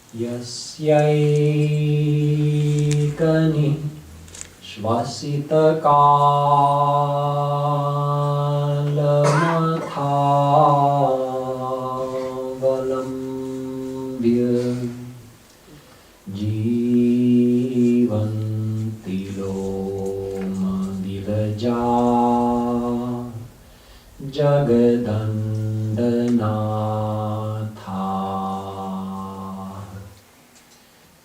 Yasyaikanī Shvasitakalamathāvalambhya Jivanti loma vilajā Jagadandana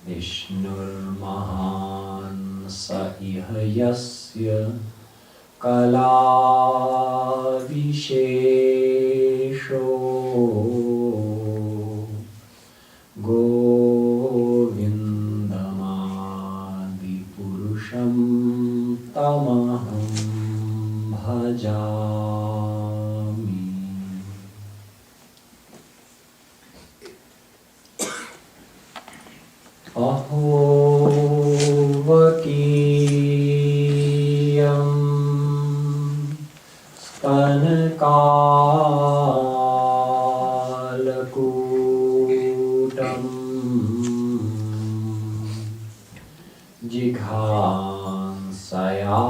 Vishnur Mahan Sa'iha Yasya Kala Vishesho Govindamadi Purusham Tamaham Bhajami. Aho vakiyam stanakalakutam jighansaya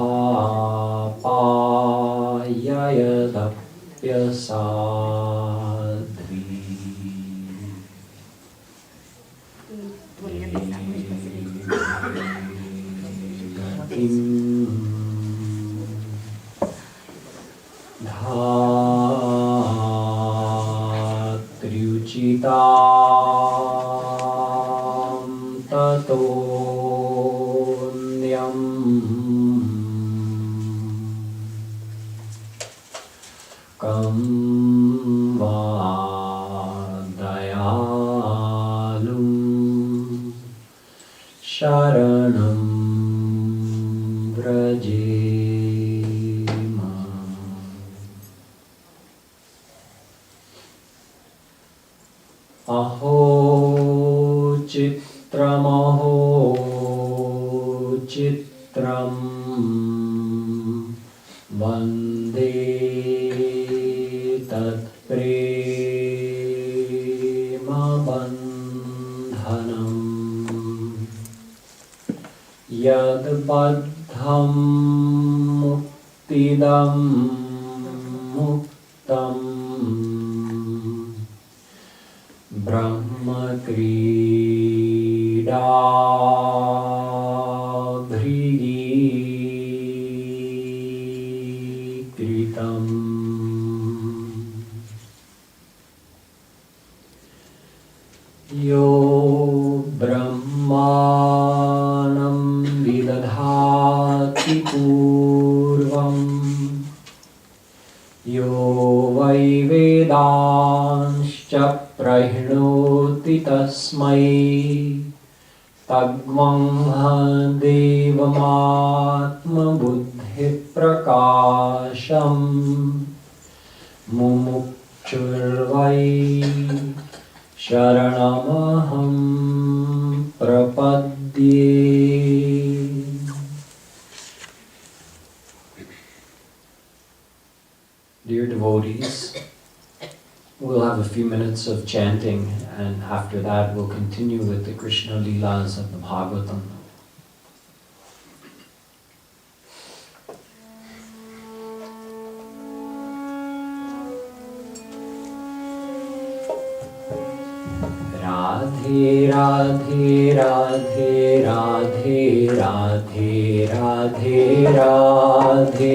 payayadapyasadri Dhatriuchitam tatonyam kam vadayalum sharanam vrajema. Aho chitram vande tat prema bandhanam yad baddham muktidam muktam Brahma Krida Bhrigi Kritam Yo Brahmanam Vidadhati Purvam Yo Vai Vedanscha Prahinoti tasmai tagvamha devamatma buddhi prakasham mumukchurvai sharanamaham prapadye. Dear devotees, we'll have a few minutes of chanting, and after that we'll continue with the Krishna Leelas of the Bhagwatam. Radhe Radhe Radhe Radhe Radhe Radhe Radhe Radhe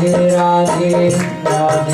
Radhe Radhe, Radhe Radhe Radhe, Radhe Radhe Radhe Radhe, Radhe Radhe Radhe, Radhe Radhe Radhe, Radhe Radhe Radhe, Radhe Radhe Radhe Radhe, Radhe Radhe Radhe, Radhe Radhe Radhe Radhe, Radhe Radhe Radhe, Radhe Radhe Radhe Radhe, Radhe Radhe Radhe, Radhe Radhe Radhe Radhe, Radhe Radhe Radhe, Radhe Radhe Radhe Radhe, Radhe Radhe Radhe, Radhe Radhe Radhe, Radhe Radhe Radhe, Radhe Radhe, Radhe Radhe Radhe, Radhe Radhe Radhe, Radhe Radhe Radhe, Radhe Radhe Radhe Radhe, Radhe Radhe Radhe, Radhe Radhe Radhe Radhe, Radhe Radhe Radhe, Radhe Radhe Radhe Radhe, Radhe Radhe Radhe, Radhe Radhe Radhe Radhe, Radhe Radhe Radhe Radhe, Radhe Radhe Radhe, Radhe Radhe Radhe Radhe, Radhe Radhe Radhe Radhe, Radhe Radhe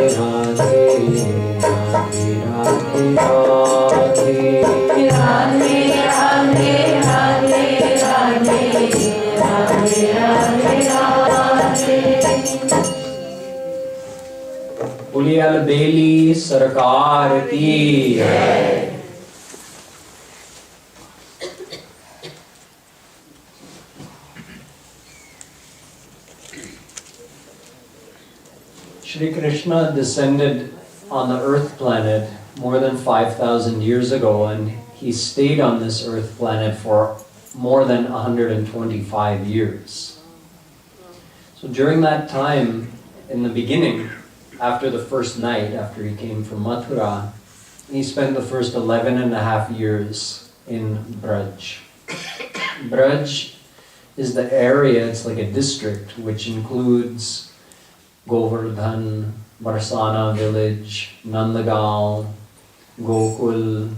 Radhe. पुलियल बेली सरकार की। Shri Krishna descended on the earth planet more than 5,000 years ago, and he stayed on this earth planet for more than 125 years. So during that time, in the beginning, after the first night, after he came from Mathura, he spent the first 11 and a half years in Braj. Braj is the area, it's like a district, which includes Govardhan, Barsana village, Nandagaon, Gokul,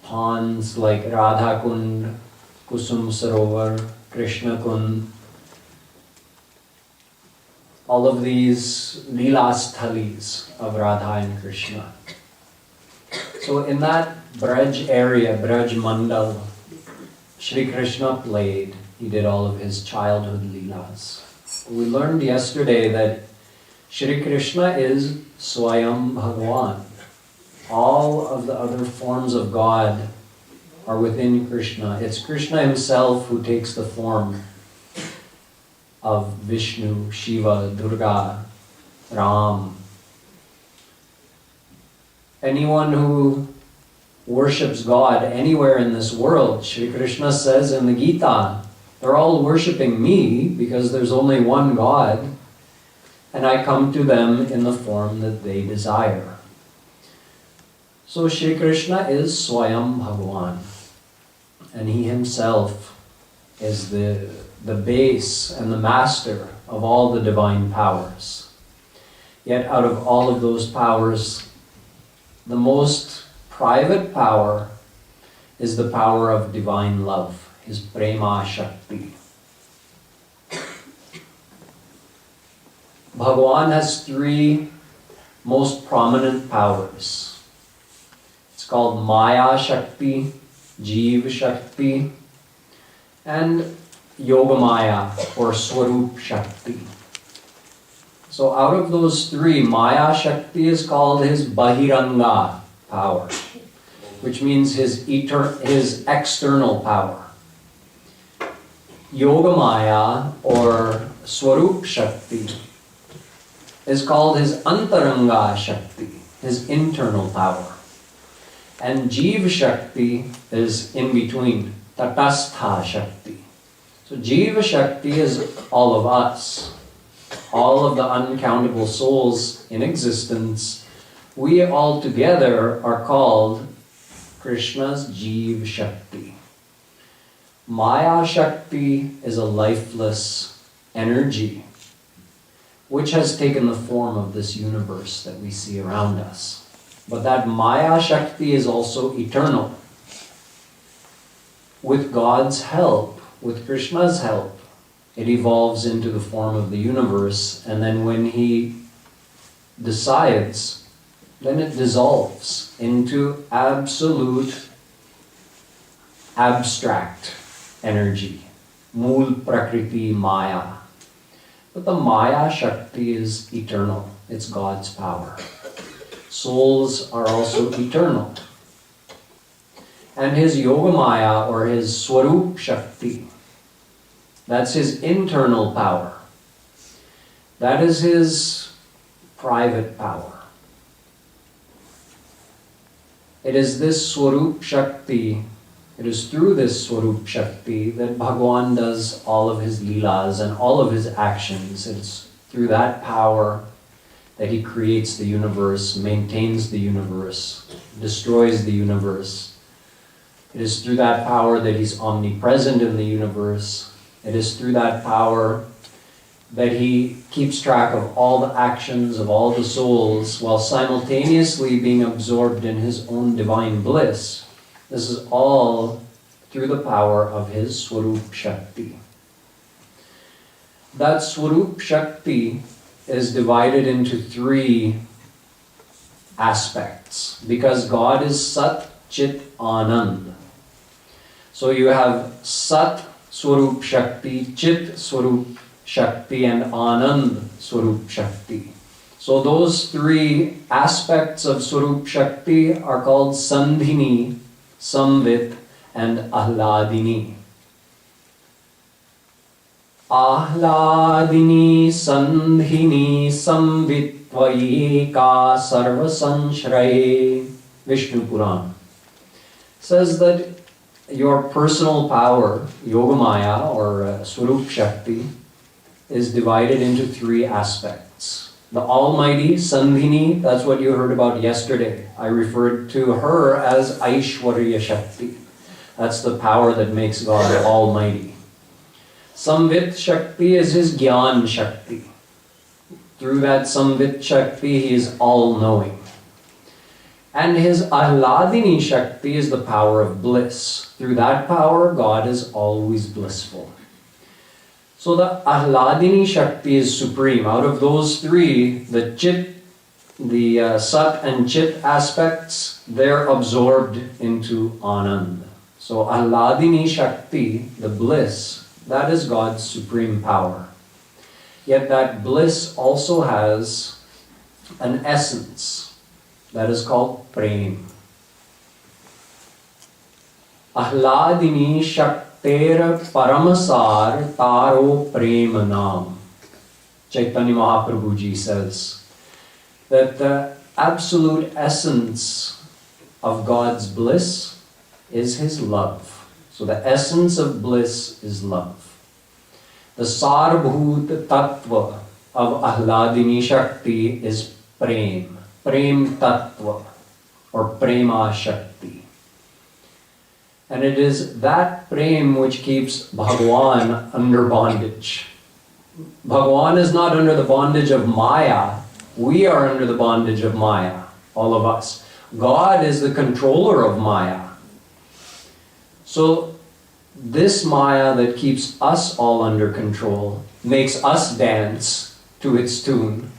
ponds like Radha Kund, Kusum Sarovar, Krishna Kund. All of these Leelas thalis of Radha and Krishna. So in that Braj area, Braj Mandal, Shri Krishna played. He did all of his childhood Leelas. We learned yesterday that Shri Krishna is Swayam Bhagawan. All of the other forms of God are within Krishna. It's Krishna himself who takes the form of Vishnu, Shiva, Durga, Ram. Anyone who worships God anywhere in this world, Shri Krishna says in the Gita, they're all worshipping me because there's only one God, and I come to them in the form that they desire. So Shri Krishna is Swayam Bhagawan, and he himself is the base and the master of all the divine powers. Yet out of all of those powers, the most private power is the power of divine love, his prema shakti. Bhagawan has three most prominent powers. It's called Maya Shakti, Jeev Shakti, and Yogamaya or Swarup Shakti. So out of those three, Maya Shakti is called his Bahiranga power, which means his external power. Yogamaya or Swarup Shakti is called his Antaranga Shakti, his internal power. And Jeev Shakti is in between, Tatastha Shakti. So Jiva Shakti is all of us, all of the uncountable souls in existence we all together are called Krishna's Jeev Shakti. Maya Shakti is a lifeless energy which has taken the form of this universe that we see around us. But that Maya Shakti is also eternal. With God's help, with Krishna's help, it evolves into the form of the universe, and then when he decides, then it dissolves into absolute abstract energy. Mool Prakriti Maya. But the Maya Shakti is eternal. It's God's power. Souls are also eternal. And his Yoga Maya, or his Swarup Shakti, that's his internal power. That is his private power. It is this Swarup Shakti, it is through this Swarup Shakti that Bhagwan does all of his Leelas and all of his actions. It's through that power that he creates the universe, maintains the universe, destroys the universe. It is through that power that he's omnipresent in the universe. It is through that power that he keeps track of all the actions of all the souls while simultaneously being absorbed in his own divine bliss. This is all through the power of his Swarup Shakti. That Swarup Shakti is divided into three aspects because God is Sat, Chit, Anand. So you have Sat Swarup Shakti, Chit Swarup Shakti, and Anand Swarup Shakti. So those three aspects of Swarup Shakti are called Sandhini, Samvit, and Ahladini. Ahladini, Sandhini, Samvitvayeka, Sarva Sanshraye. Vishnu Puran says that your personal power, Yogamaya or Swarup Shakti, is divided into three aspects. The Almighty, Sandhini, that's what you heard about yesterday. I referred to her as Aishwarya Shakti. That's the power that makes God Almighty. Samvit Shakti is his Gyan Shakti. Through that Samvit Shakti, he is all-knowing. And his Ahladini Shakti is the power of bliss. Through that power, God is always blissful. So the Ahladini Shakti is supreme. Out of those three, the Chit, the Sat and Chit aspects, they're absorbed into Anand. So Ahladini Shakti, the bliss, that is God's supreme power. Yet that bliss also has an essence that is called Prem. Ahladini Shakter Paramasar Taro Prema Nam. Chaitanya Mahaprabhu ji says that the absolute essence of God's bliss is his love. So the essence of bliss is love. The Sarbhut Tattva of Ahladini Shakti is Prem. Prem Tattva or Prema Shakti. And it is that Prem which keeps Bhagwan under bondage. Bhagwan is not under the bondage of Maya. We are under the bondage of Maya, all of us. God is the controller of Maya. So this Maya that keeps us all under control, makes us dance to its tune,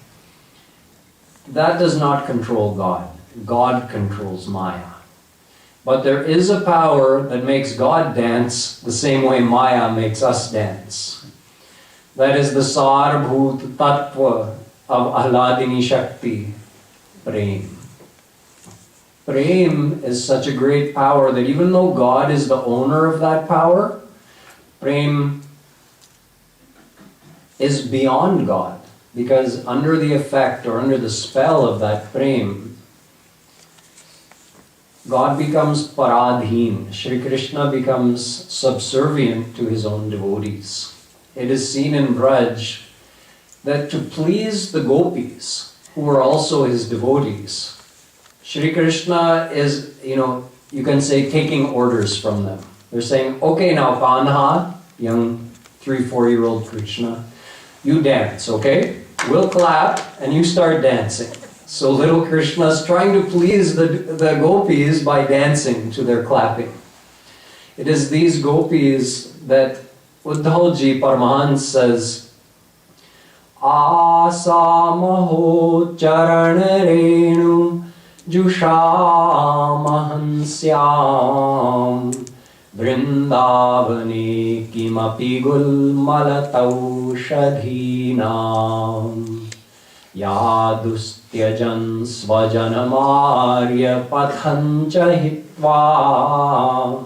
that does not control God. God controls Maya. But there is a power that makes God dance the same way Maya makes us dance. That is the Sarbhut Tattva of Ahladini Shakti, Prem. Prem is such a great power that even though God is the owner of that power, Prem is beyond God. Because under the effect or under the spell of that Prem, God becomes paradhin. Shri Krishna becomes subservient to his own devotees. It is seen in Braj that to please the gopis, who are also his devotees, Shri Krishna is, you can say taking orders from them. They're saying, okay now Kanha, young 3-4-year-old Krishna, you dance, okay? We'll clap and you start dancing. So little Krishna's trying to please the gopis by dancing to their clapping. It is these gopis that Uddhavji Paramahansa says, Asamaho charan renu jushamahansyam vrindavani kimapi gulmalataushadhinam yadustyajan svajanamarya pathancha hitva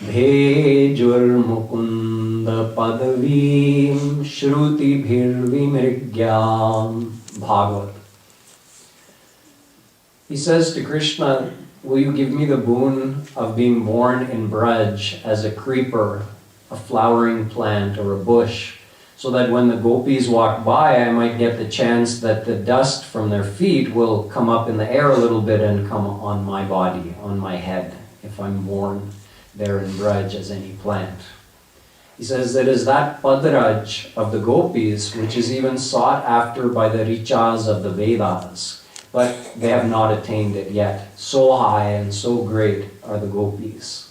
Bhejurmukunda padavim shruti bhirvimrigyam. Bhagwatam. He says to Krishna, will you give me the boon of being born in Braj as a creeper, a flowering plant or a bush, so that when the gopis walk by, I might get the chance that the dust from their feet will come up in the air a little bit and come on my body, on my head, if I'm born there in Braj as any plant. He says it is that padraj of the gopis which is even sought after by the richas of the Vedas, but they have not attained it yet. So high and so great are the gopis.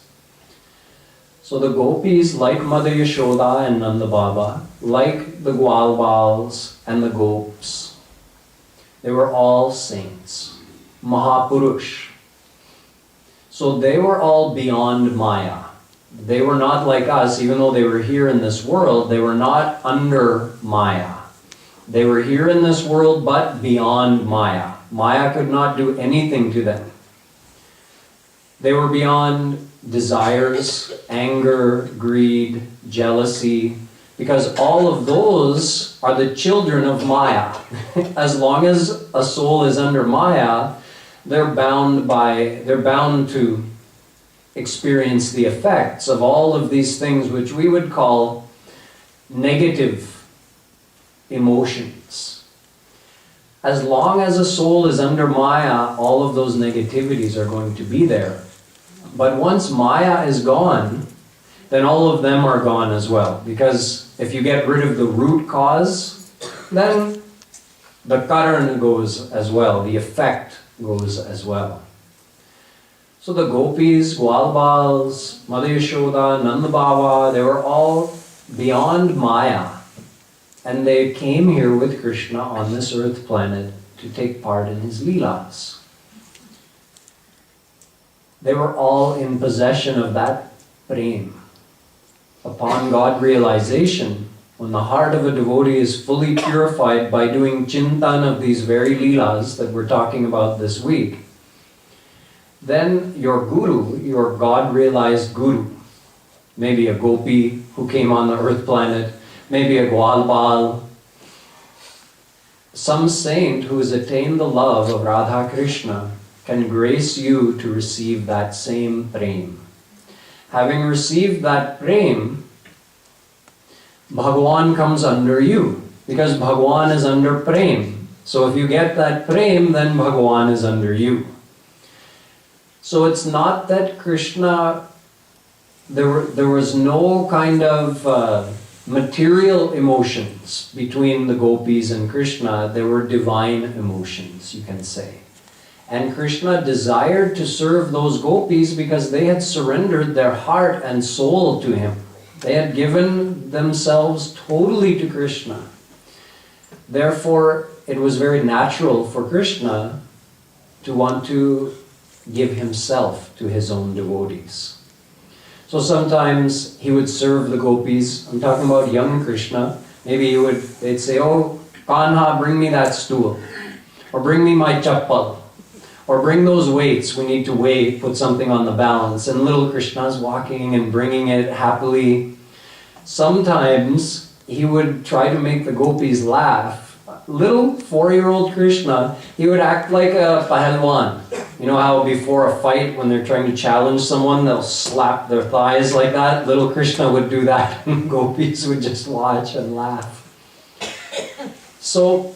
So the gopis, like Mother Yashoda and Nanda Baba, like the Gwalbals and the Gops, they were all saints, Mahapurush. So they were all beyond Maya. They were not like us, even though they were here in this world, they were not under Maya. They were here in this world, but beyond Maya. Maya could not do anything to them. They were beyond desires, anger, greed, jealousy, because all of those are the children of Maya. As long as a soul is under Maya, they're bound to experience the effects of all of these things which we would call negative emotions. As long as a soul is under Maya, all of those negativities are going to be there. But once Maya is gone, then all of them are gone as well. Because if you get rid of the root cause, then the karan goes as well, the effect goes as well. So the gopis, Gwalbals, Mother Yashoda, Nanda Baba, they were all beyond Maya. And they came here with Krishna on this earth planet to take part in his Leelas. They were all in possession of that prem. Upon God realization, when the heart of a devotee is fully purified by doing chintan of these very Leelas that we're talking about this week, then your guru, your God-realized guru, maybe a gopi who came on the earth planet, maybe a Gwalbal, some saint who has attained the love of Radhakrishna can grace you to receive that same prem. Having received that prem, Bhagwan comes under you, because Bhagwan is under prem. So if you get that prem, then Bhagwan is under you. So it's not that Krishna, there was no kind of material emotions between the gopis and Krishna. There were divine emotions, you can say. And Krishna desired to serve those gopis because they had surrendered their heart and soul to him. They had given themselves totally to Krishna. Therefore, it was very natural for Krishna to want to give himself to his own devotees. So sometimes he would serve the gopis. I'm talking about young Krishna. Maybe they'd say, oh, Kanha, bring me that stool. Or bring me my chappal. Or bring those weights, we need to weigh, put something on the balance. And little Krishna's walking and bringing it happily. Sometimes he would try to make the gopis laugh. Little 4-year-old Krishna, he would act like a pahalwan. You know how before a fight, when they're trying to challenge someone, they'll slap their thighs like that? Little Krishna would do that, and gopis would just watch and laugh. So,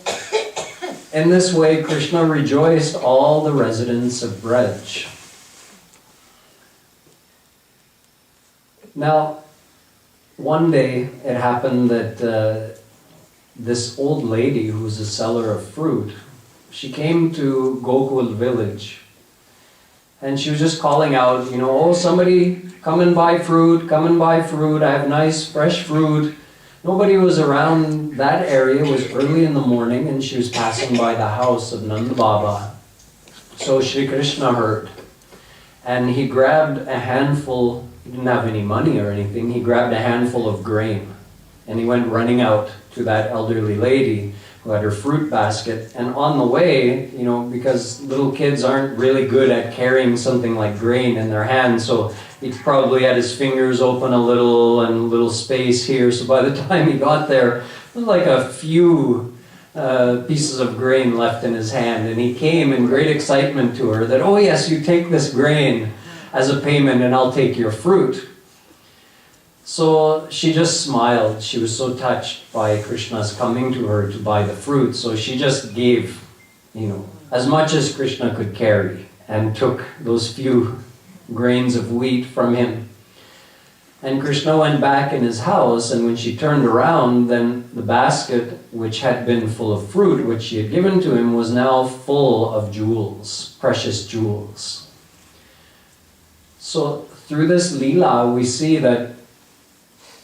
In this way, Krishna rejoiced all the residents of Braj. Now, one day it happened that this old lady who was a seller of fruit, she came to Gokul village and she was just calling out, oh, somebody come and buy fruit, come and buy fruit, I have nice fresh fruit. Nobody was around that area. It was early in the morning and she was passing by the house of Nanda Baba. So Shri Krishna heard and he grabbed a handful, he didn't have any money or anything, he grabbed a handful of grain and he went running out to that elderly lady who had her fruit basket. And on the way, because little kids aren't really good at carrying something like grain in their hands, so he probably had his fingers open a little and a little space here. So by the time he got there, there was like a few pieces of grain left in his hand. And he came in great excitement to her that, oh yes, you take this grain as a payment and I'll take your fruit. So she just smiled. She was so touched by Krishna's coming to her to buy the fruit. So she just gave, as much as Krishna could carry and took those few grains of wheat from him. And Krishna went back in his house, and when she turned around, then the basket, which had been full of fruit, which she had given to him, was now full of jewels, precious jewels. So through this Leela, we see that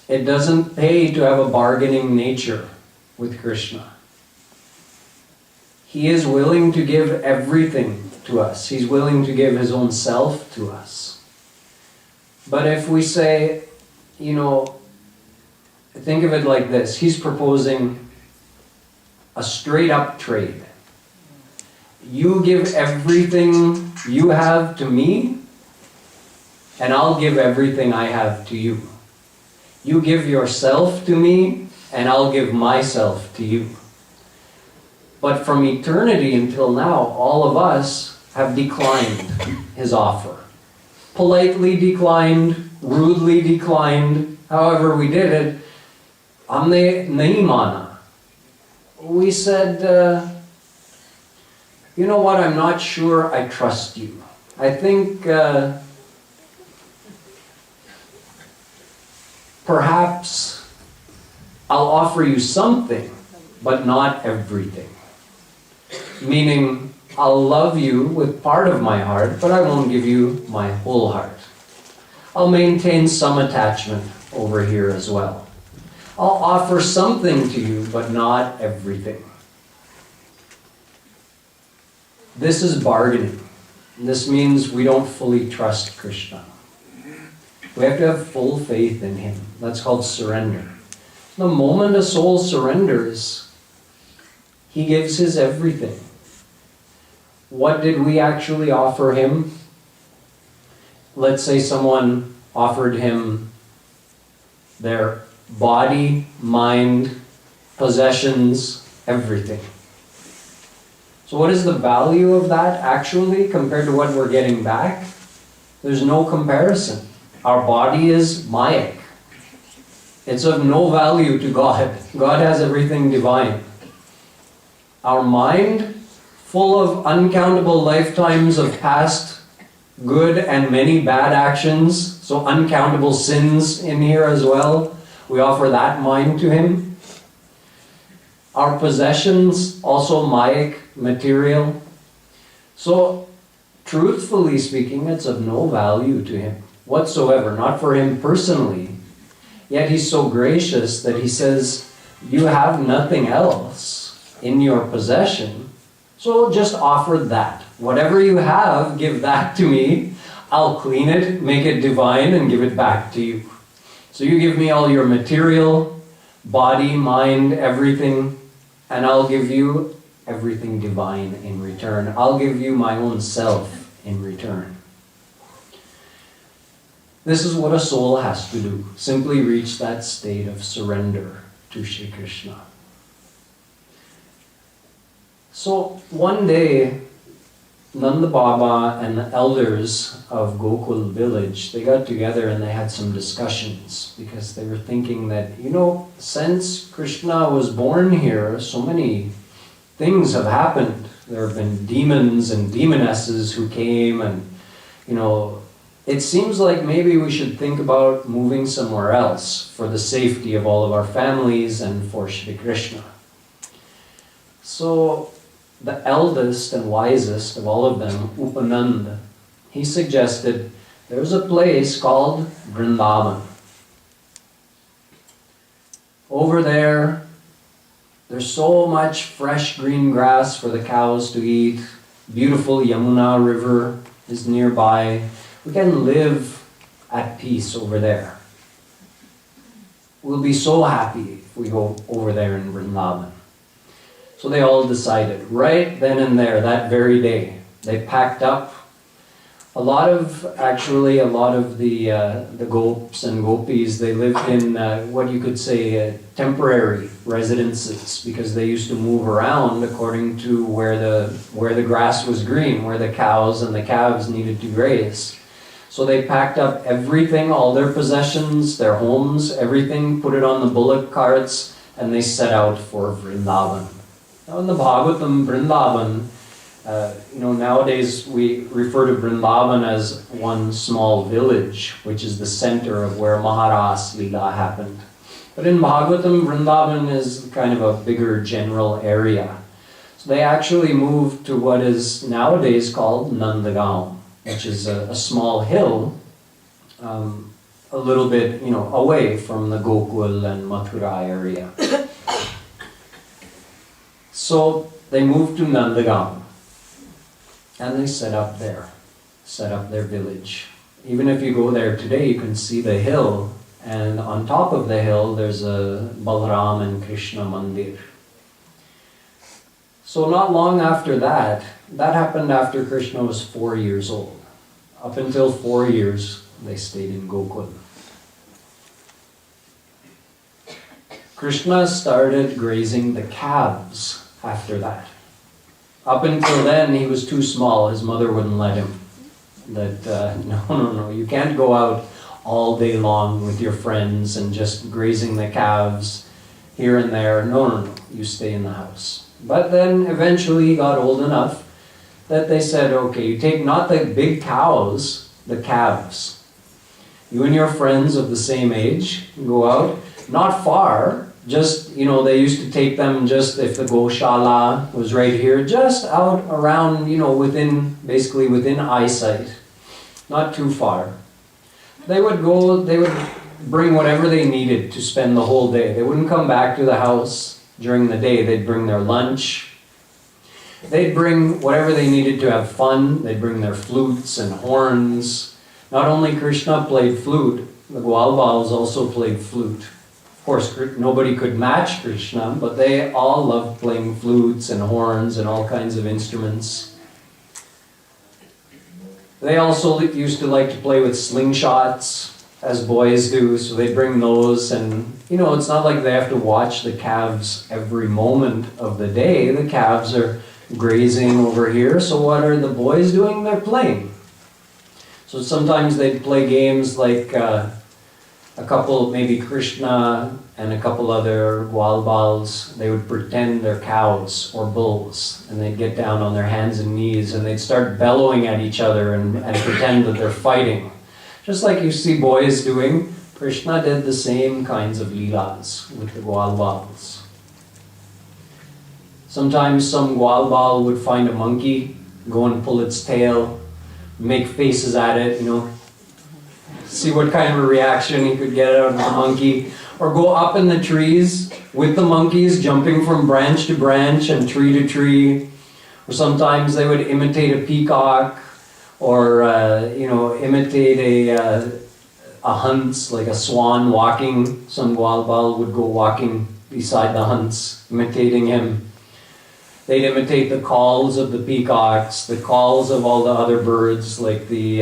it doesn't pay to have a bargaining nature with Krishna. He is willing to give everything to us. He's willing to give his own self to us. But if we say, think of it like this. He's proposing a straight up trade. You give everything you have to me, and I'll give everything I have to you. You give yourself to me, and I'll give myself to you. But from eternity until now, all of us have declined his offer. Politely declined, rudely declined, however we did it. Humne nahi mana. We said, you know what, I'm not sure I trust you. I think perhaps I'll offer you something, but not everything. Meaning, I'll love you with part of my heart, but I won't give you my whole heart. I'll maintain some attachment over here as well. I'll offer something to you, but not everything. This is bargaining. This means we don't fully trust Krishna. We have to have full faith in him. That's called surrender. The moment a soul surrenders, he gives his everything. What did we actually offer him? Let's say someone offered him their body, mind, possessions, everything. So what is the value of that actually compared to what we're getting back? There's no comparison. Our body is mayic. It's of no value to God. God has everything divine. Our mind, full of uncountable lifetimes of past good and many bad actions, so uncountable sins in here as well. We offer that mind to him. Our possessions, also mayic, material. So, truthfully speaking, it's of no value to him whatsoever, not for him personally. Yet he's so gracious that he says, you have nothing else in your possession, so just offer that. Whatever you have, give that to me. I'll clean it, make it divine, and give it back to you. So you give me all your material, body, mind, everything, and I'll give you everything divine in return. I'll give you my own self in return. This is what a soul has to do. Simply reach that state of surrender to Shri Krishna. So one day, Nanda Baba and the elders of Gokul village, they got together and they had some discussions because they were thinking that, since Krishna was born here so many things have happened. There have been demons and demonesses who came, and it seems like maybe we should think about moving somewhere else for the safety of all of our families and for Shri Krishna. So the eldest and wisest of all of them, Upananda, he suggested there's a place called Vrindavan. Over there's so much fresh green grass for the cows to eat. Beautiful Yamuna river is nearby. We can live at peace over there. We'll be so happy if we go over there in Vrindavan. So they all decided, right then and there, that very day, they packed up a lot of the gopis and gopis. They lived in what you could say temporary residences, because they used to move around according to where the grass was green, where the cows and the calves needed to graze. So they packed up everything, all their possessions, their homes, everything, put it on the bullock carts, and they set out for Vrindavan. Now in the Bhagwatam, Vrindavan, nowadays we refer to Vrindavan as one small village, which is the center of where Maharaj's Leela happened. But in Bhagwatam, Vrindavan is kind of a bigger general area. So they actually moved to what is nowadays called Nandagaon, which is a small hill, a little bit, away from the Gokul and Mathura area. So they moved to Nandagaon, and they set up their village. Even if you go there today, you can see the hill, and on top of the hill there's a Balaram and Krishna mandir. So not long after that happened after Krishna was 4 years old. Up until 4 years, they stayed in Gokul. Krishna started grazing the calves after that. Up until then, he was too small. His mother wouldn't let him. No, you can't go out all day long with your friends and just grazing the calves here and there. No, you stay in the house. But then eventually he got old enough that they said, okay, you take not the big cows, the calves. You and your friends of the same age go out, not far, just, they used to take them just if the Goshala was right here, just out around, within eyesight, not too far. They would bring whatever they needed to spend the whole day. They wouldn't come back to the house during the day. They'd bring their lunch. They'd bring whatever they needed to have fun. They'd bring their flutes and horns. Not only Krishna played flute, the Gwalbals also played flute. Of course, nobody could match Krishna, but they all loved playing flutes and horns and all kinds of instruments. They also used to like to play with slingshots, as boys do, so they bring those, and it's not like they have to watch the calves every moment of the day. The calves are grazing over here, so what are the boys doing? They're playing. So sometimes they'd play games like a couple, maybe Krishna and a couple other Gwalbals, they would pretend they're cows or bulls, and they'd get down on their hands and knees and they'd start bellowing at each other and pretend that they're fighting. Just like you see boys doing, Krishna did the same kinds of Leelas with the Gwalbals. Sometimes some Gwalbal would find a monkey, go and pull its tail, make faces at it, see what kind of a reaction he could get out of the monkey, or go up in the trees with the monkeys, jumping from branch to branch and tree to tree. Or sometimes they would imitate a peacock, or imitate a hunts, like a swan walking. Some Gwalbal would go walking beside the hunts, imitating him. They'd imitate the calls of the peacocks, the calls of all the other birds, like the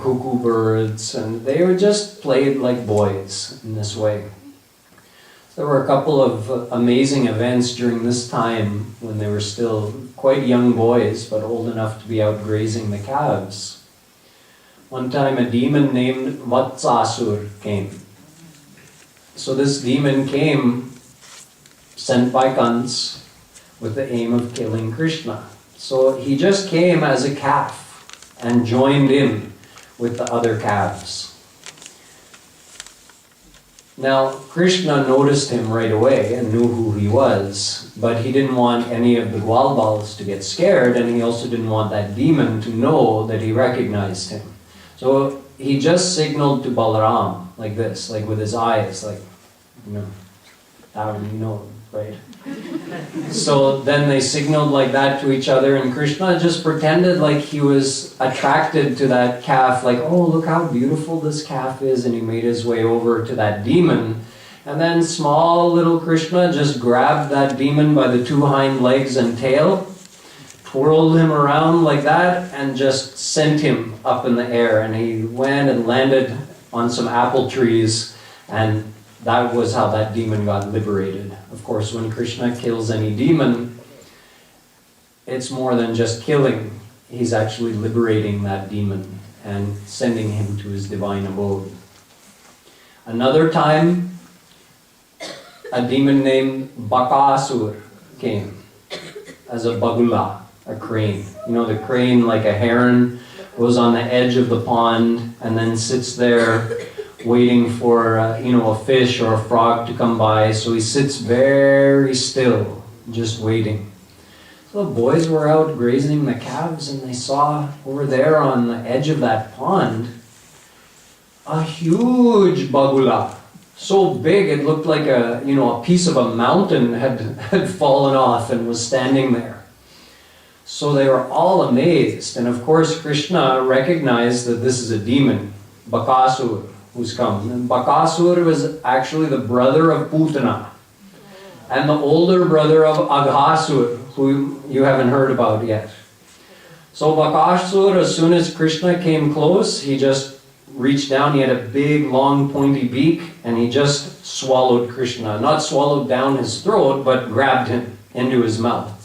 cuckoo birds, and they were just played like boys in this way. There were a couple of amazing events during this time when they were still quite young boys, but old enough to be out grazing the calves. One time a demon named Vatsasur came. So this demon came, sent by Kans, with the aim of killing Krishna. So he just came as a calf and joined in with the other calves. Now, Krishna noticed him right away and knew who he was, but he didn't want any of the Gwalbals to get scared, and he also didn't want that demon to know that he recognized him. So he just signaled to Balaram like this, like with his eyes, like, right? So then they signaled like that to each other, and Krishna just pretended like he was attracted to that calf, like, oh, look how beautiful this calf is, and he made his way over to that demon. And then small little Krishna just grabbed that demon by the two hind legs and tail, twirled him around like that, and just sent him up in the air, and he went and landed on some apple trees, and that was how that demon got liberated. Of course, when Krishna kills any demon, it's more than just killing. He's actually liberating that demon and sending him to his divine abode. Another time, a demon named Bakasur came as a bagula, a crane. You know, the crane, like a heron, goes on the edge of the pond and then sits there waiting for a fish or a frog to come by. So he sits very still, just waiting. So the boys were out grazing the calves, and they saw over there on the edge of that pond a huge bagula, so big it looked like a piece of a mountain had fallen off and was standing there. So they were all amazed, and of course Krishna recognized that this is a demon, Bakasur, who's come. And Bakasur was actually the brother of Putana and the older brother of Aghasur, who you haven't heard about yet. So Bakasur, as soon as Krishna came close, he just reached down. He had a big, long, pointy beak, and he just swallowed Krishna. Not swallowed down his throat, but grabbed him into his mouth.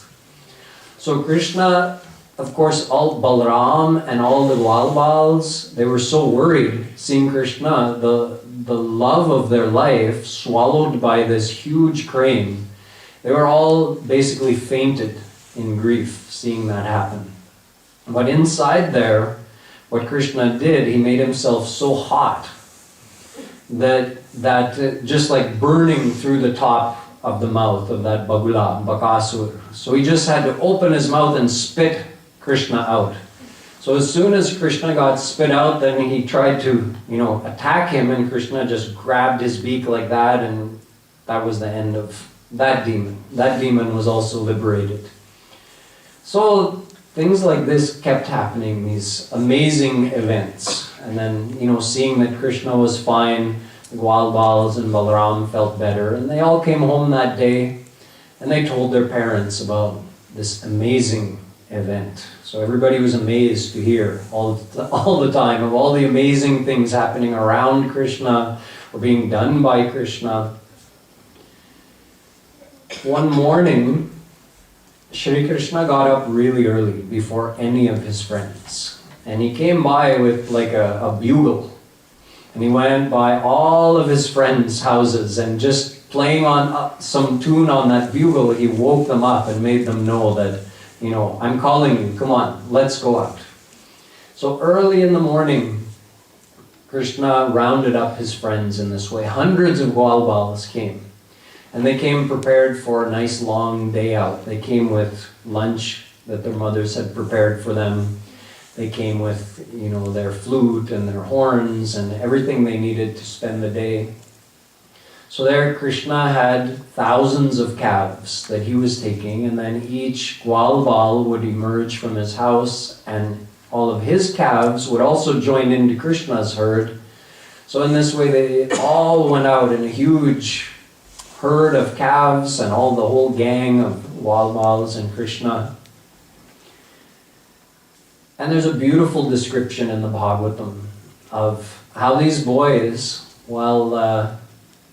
So Krishna, of course, all Balaram and all the Gwalbals, they were so worried seeing Krishna, the love of their life, swallowed by this huge crane. They were all basically fainted in grief seeing that happen. But inside there, what Krishna did, he made himself so hot that just like burning through the top of the mouth of that bagula, Bakasur. So he just had to open his mouth and spit Krishna out. So as soon as Krishna got spit out, then he tried to, attack him, and Krishna just grabbed his beak like that, and that was the end of that demon. That demon was also liberated. So things like this kept happening, these amazing events. And then, seeing that Krishna was fine, the Gwalbals and Balaram felt better, and they all came home that day, and they told their parents about this amazing event. So everybody was amazed to hear all the time of all the amazing things happening around Krishna or being done by Krishna. One morning, Shri Krishna got up really early before any of his friends. And he came by with like a bugle. And he went by all of his friends' houses, and just playing on some tune on that bugle, he woke them up and made them know that, I'm calling you, come on, let's go out. So early in the morning, Krishna rounded up his friends in this way. Hundreds of Gwalbals came. And they came prepared for a nice long day out. They came with lunch that their mothers had prepared for them. They came with, their flute and their horns and everything they needed to spend the day. So there Krishna had thousands of calves that he was taking, and then each Gwalbal would emerge from his house, and all of his calves would also join into Krishna's herd. So in this way they all went out in a huge herd of calves, and the whole gang of Gwalbals and Krishna. And there's a beautiful description in the Bhagwatam of how these boys, while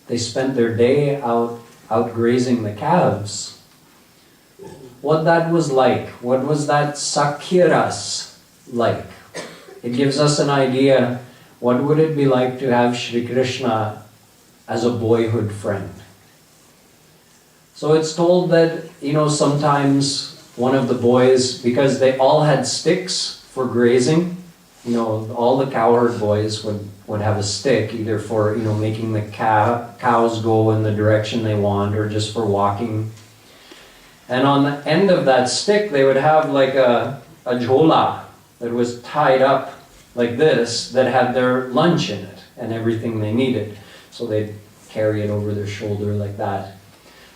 they spent their day out grazing the calves, what that was like. What was that Sakhiras like? It gives us an idea, what would it be like to have Shri Krishna as a boyhood friend? So it's told that, sometimes one of the boys, because they all had sticks for grazing, all the cowherd boys would have a stick, either for, making the cows go in the direction they want, or just for walking. And on the end of that stick, they would have like a jhola that was tied up like this, that had their lunch in it and everything they needed. So they'd carry it over their shoulder like that.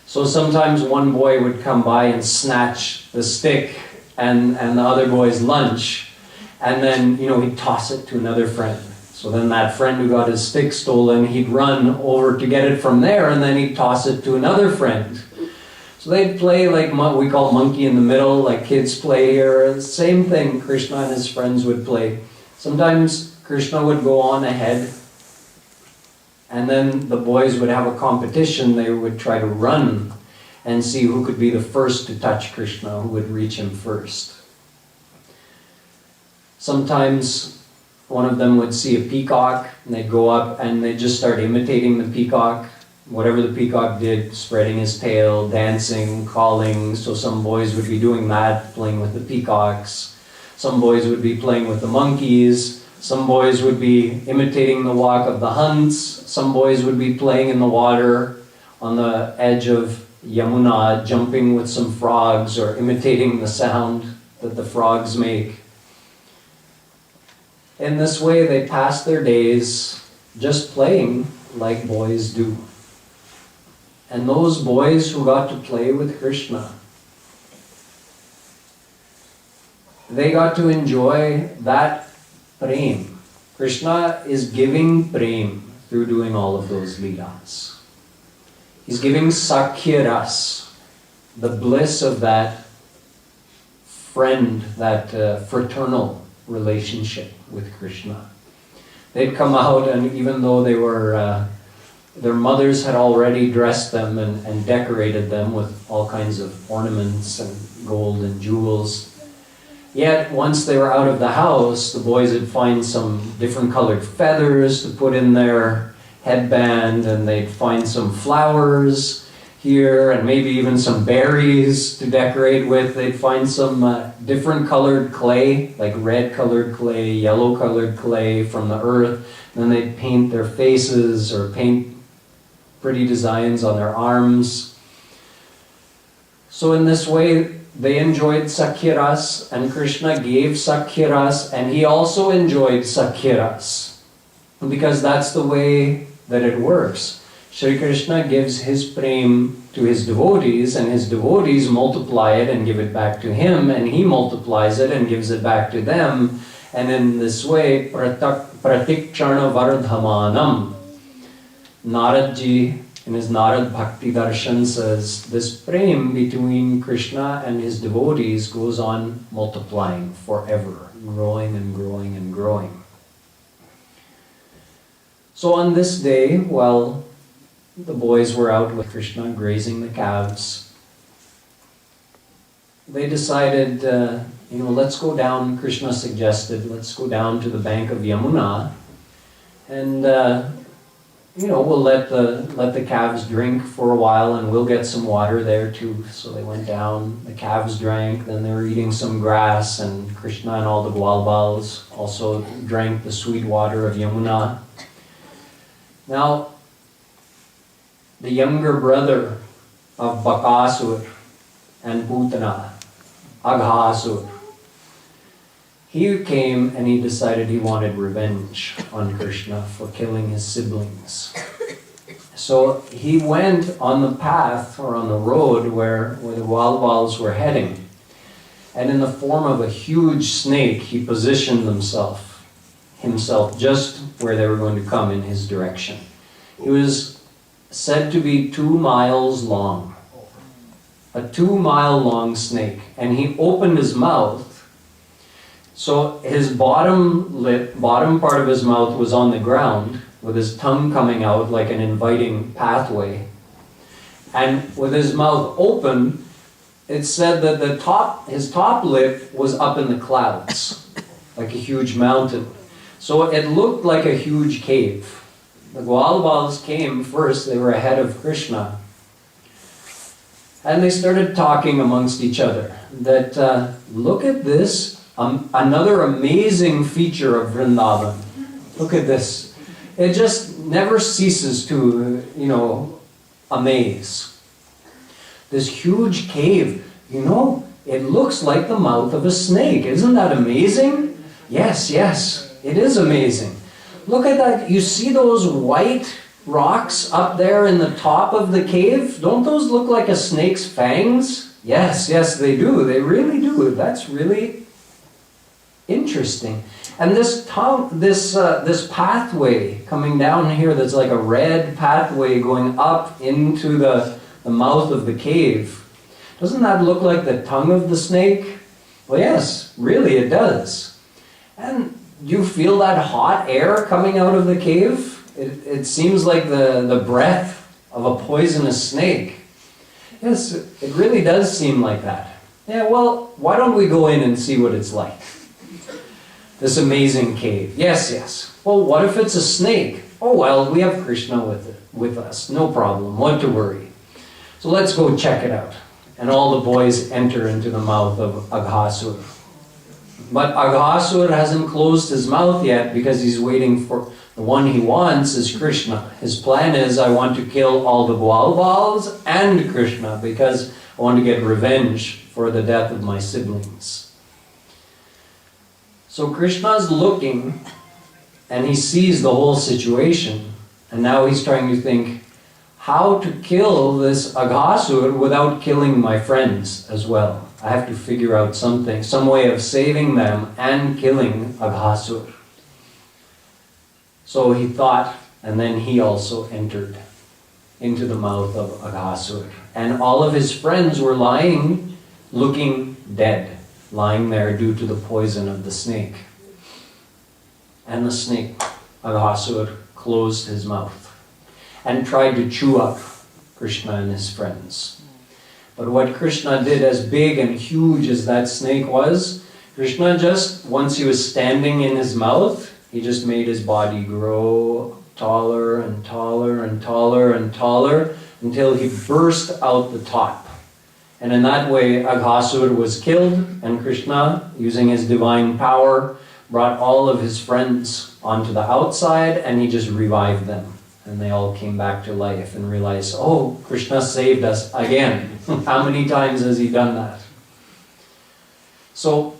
So sometimes one boy would come by and snatch the stick and the other boy's lunch, and then, he'd toss it to another friend. So then that friend who got his stick stolen, he'd run over to get it from there, and then he'd toss it to another friend. So they'd play like what we call monkey in the middle, like kids play here. Same thing Krishna and his friends would play. Sometimes Krishna would go on ahead, and then the boys would have a competition. They would try to run and see who could be the first to touch Krishna, who would reach him first. Sometimes one of them would see a peacock, and they'd go up and they'd just start imitating the peacock. Whatever the peacock did, spreading his tail, dancing, calling. So some boys would be doing that, playing with the peacocks. Some boys would be playing with the monkeys. Some boys would be imitating the walk of the hunts. Some boys would be playing in the water on the edge of Yamuna, jumping with some frogs or imitating the sound that the frogs make. In this way, they passed their days just playing like boys do. And those boys who got to play with Krishna, they got to enjoy that prem. Krishna is giving prem through doing all of those Leelas. He's giving Sakhya Ras, the bliss of that friend, that fraternal relationship with Krishna. They'd come out, and even though they were, their mothers had already dressed them and decorated them with all kinds of ornaments and gold and jewels, yet once they were out of the house, the boys would find some different colored feathers to put in their headband, and they'd find some flowers here, and maybe even some berries to decorate with. They'd find some different colored clay, like red colored clay, yellow colored clay from the earth. And then they'd paint their faces or paint pretty designs on their arms. So in this way, they enjoyed Sakhya Ras, and Krishna gave Sakhya Ras, and he also enjoyed Sakhya Ras, because that's the way that it works. Shri Krishna gives his prem to his devotees, and his devotees multiply it and give it back to him, and he multiplies it and gives it back to them. And in this way, pratikshana vardhamanam. Naradji in his Narad Bhakti Darshan says, this prem between Krishna and his devotees goes on multiplying forever, growing and growing and growing. So on this day, while the boys were out with Krishna grazing the calves, they decided, let's go down, Krishna suggested, let's go down to the bank of Yamuna, and we'll let the calves drink for a while, and we'll get some water there too. So they went down, the calves drank, then they were eating some grass, and Krishna and all the Gwalbals also drank the sweet water of Yamuna. Now, the younger brother of Bakasur and Putana, Aghasur, he came and he decided he wanted revenge on Krishna for killing his siblings. So he went on the path or on the road where the Gwalbals were heading. And in the form of a huge snake, he positioned himself just where they were going to come in his direction. He was said to be 2 miles long, a 2-mile long snake. And he opened his mouth. So his bottom part of his mouth was on the ground, with his tongue coming out like an inviting pathway. And with his mouth open, it said that his top lip was up in the clouds, like a huge mountain. So it looked like a huge cave. The Gwalbals came first, they were ahead of Krishna. And they started talking amongst each other that, look at this, another amazing feature of Vrindavan. Look at this. It just never ceases to, amaze. This huge cave, it looks like the mouth of a snake. Isn't that amazing? Yes, it is amazing. Look at that. You see those white rocks up there in the top of the cave? Don't those look like a snake's fangs? Yes, they do. They really do. That's really interesting. And this pathway coming down here, that's like a red pathway going up into the mouth of the cave. Doesn't that look like the tongue of the snake? Well, yes, really it does. And you feel that hot air coming out of the cave? It seems like the breath of a poisonous snake. Yes, it really does seem like that. Yeah, well, why don't we go in and see what it's like? This amazing cave. Yes. Well, what if it's a snake? Oh, well, we have Krishna with us. No problem. What to worry? So let's go check it out. And all the boys enter into the mouth of Aghasur. But Aghasur hasn't closed his mouth yet because he's waiting for the one he wants is Krishna. His plan is, I want to kill all the Gwalbals and Krishna because I want to get revenge for the death of my siblings. So Krishna's looking and he sees the whole situation, and now he's trying to think how to kill this Aghasur without killing my friends as well. I have to figure out something, some way of saving them and killing Aghasur. So he thought, and then he also entered into the mouth of Aghasur. And all of his friends were lying, looking dead, lying there due to the poison of the snake. And the snake, Aghasur, closed his mouth and tried to chew up Krishna and his friends. But what Krishna did, as big and huge as that snake was, Krishna just, once he was standing in his mouth, he just made his body grow taller and taller and taller and taller until he burst out the top. And in that way, Aghasur was killed, and Krishna, using his divine power, brought all of his friends onto the outside, and he just revived them. And they all came back to life and realized, oh, Krishna saved us again. How many times has he done that? So,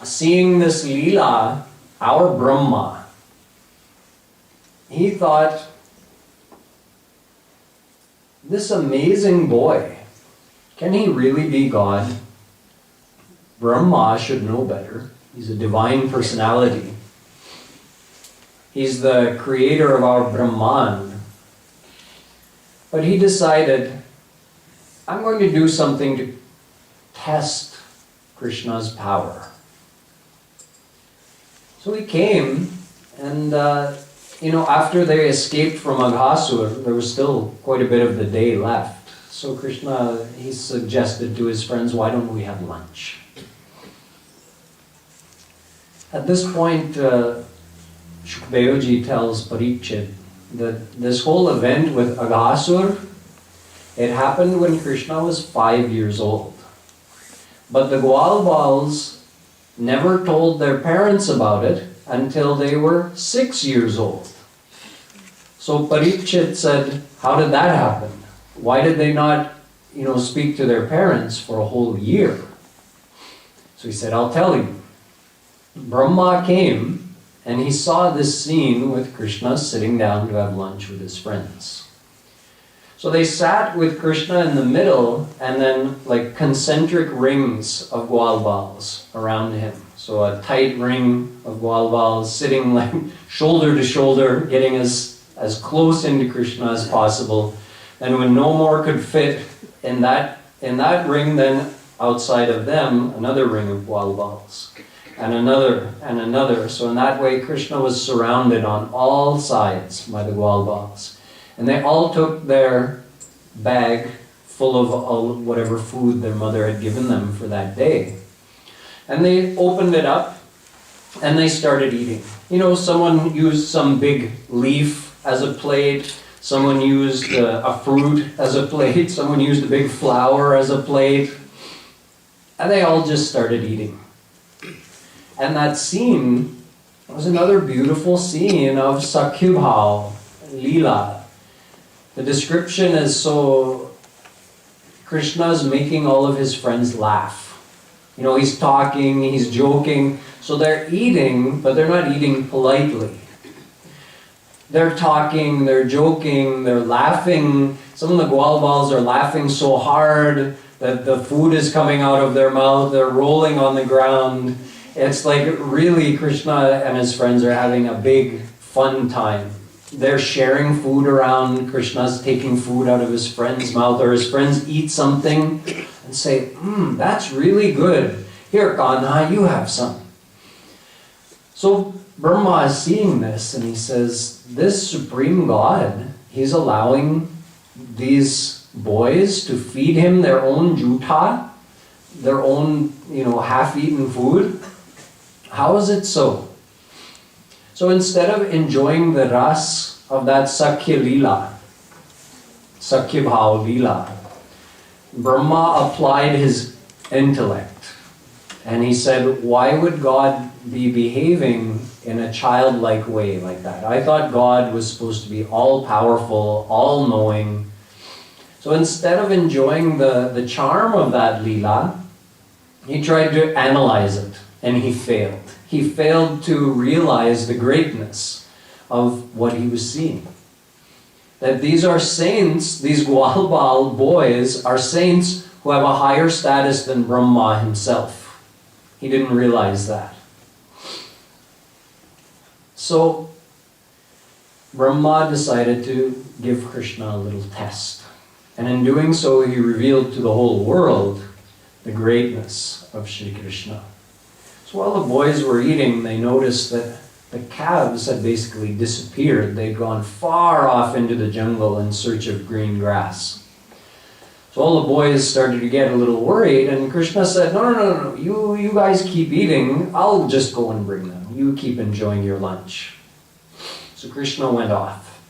seeing this Leela, our Brahma, he thought, this amazing boy, can he really be God? Brahma should know better. He's a divine personality. He's the creator of our Brahman. But he decided, I'm going to do something to test Krishna's power. So he came, and after they escaped from Aghasur, there was still quite a bit of the day left. So Krishna, he suggested to his friends, why don't we have lunch? At this point, Shukdevaji tells Parikshit that this whole event with Aghasur, it happened when Krishna was 5 years old. But the Gwalbals never told their parents about it until they were 6 years old. So Parikshit said, how did that happen? Why did they not, speak to their parents for a whole year? So he said, I'll tell you. Brahma came and he saw this scene with Krishna sitting down to have lunch with his friends. So they sat with Krishna in the middle, and then like concentric rings of Gwalbals around him. So a tight ring of Gwalbals sitting like shoulder to shoulder, getting as close into Krishna as possible. And when no more could fit in that ring, then outside of them, another ring of Gwalbals. And another. So in that way, Krishna was surrounded on all sides by the Gwalbals. And they all took their bag full of whatever food their mother had given them for that day. And they opened it up and they started eating. Someone used some big leaf as a plate. someone used a fruit as a plate, someone used a big flower as a plate, and they all just started eating. And that scene was another beautiful scene of Sakyabhav, Leela. The description is so, Krishna is making all of his friends laugh. You know, he's talking, he's joking, so they're eating, but they're not eating politely. They're talking, they're joking, they're laughing. Some of the Gwalbals are laughing so hard that the food is coming out of their mouth, they're rolling on the ground. It's like really Krishna and his friends are having a big fun time. They're sharing food around, Krishna's taking food out of his friend's mouth, or his friends eat something and say, that's really good. Here, Kanha, you have some. So Brahma is seeing this and he says, this Supreme God, he's allowing these boys to feed him their own juta, their own, half-eaten food. How is it so? So instead of enjoying the ras of that Sakya Leela, Sakya Bhav Leela, Brahma applied his intellect. And he said, why would God be behaving in a childlike way like that? I thought God was supposed to be all-powerful, all-knowing. So instead of enjoying the charm of that Leela, he tried to analyze it, and he failed. He failed to realize the greatness of what he was seeing. That these are saints, these Gwalbal boys are saints who have a higher status than Brahma himself. He didn't realize that. So Brahma decided to give Krishna a little test. And in doing so, he revealed to the whole world the greatness of Shri Krishna. So while the boys were eating, they noticed that the calves had basically disappeared. They'd gone far off into the jungle in search of green grass. So all the boys started to get a little worried, and Krishna said, no, you guys keep eating, I'll just go and bring them. You keep enjoying your lunch. So Krishna went off.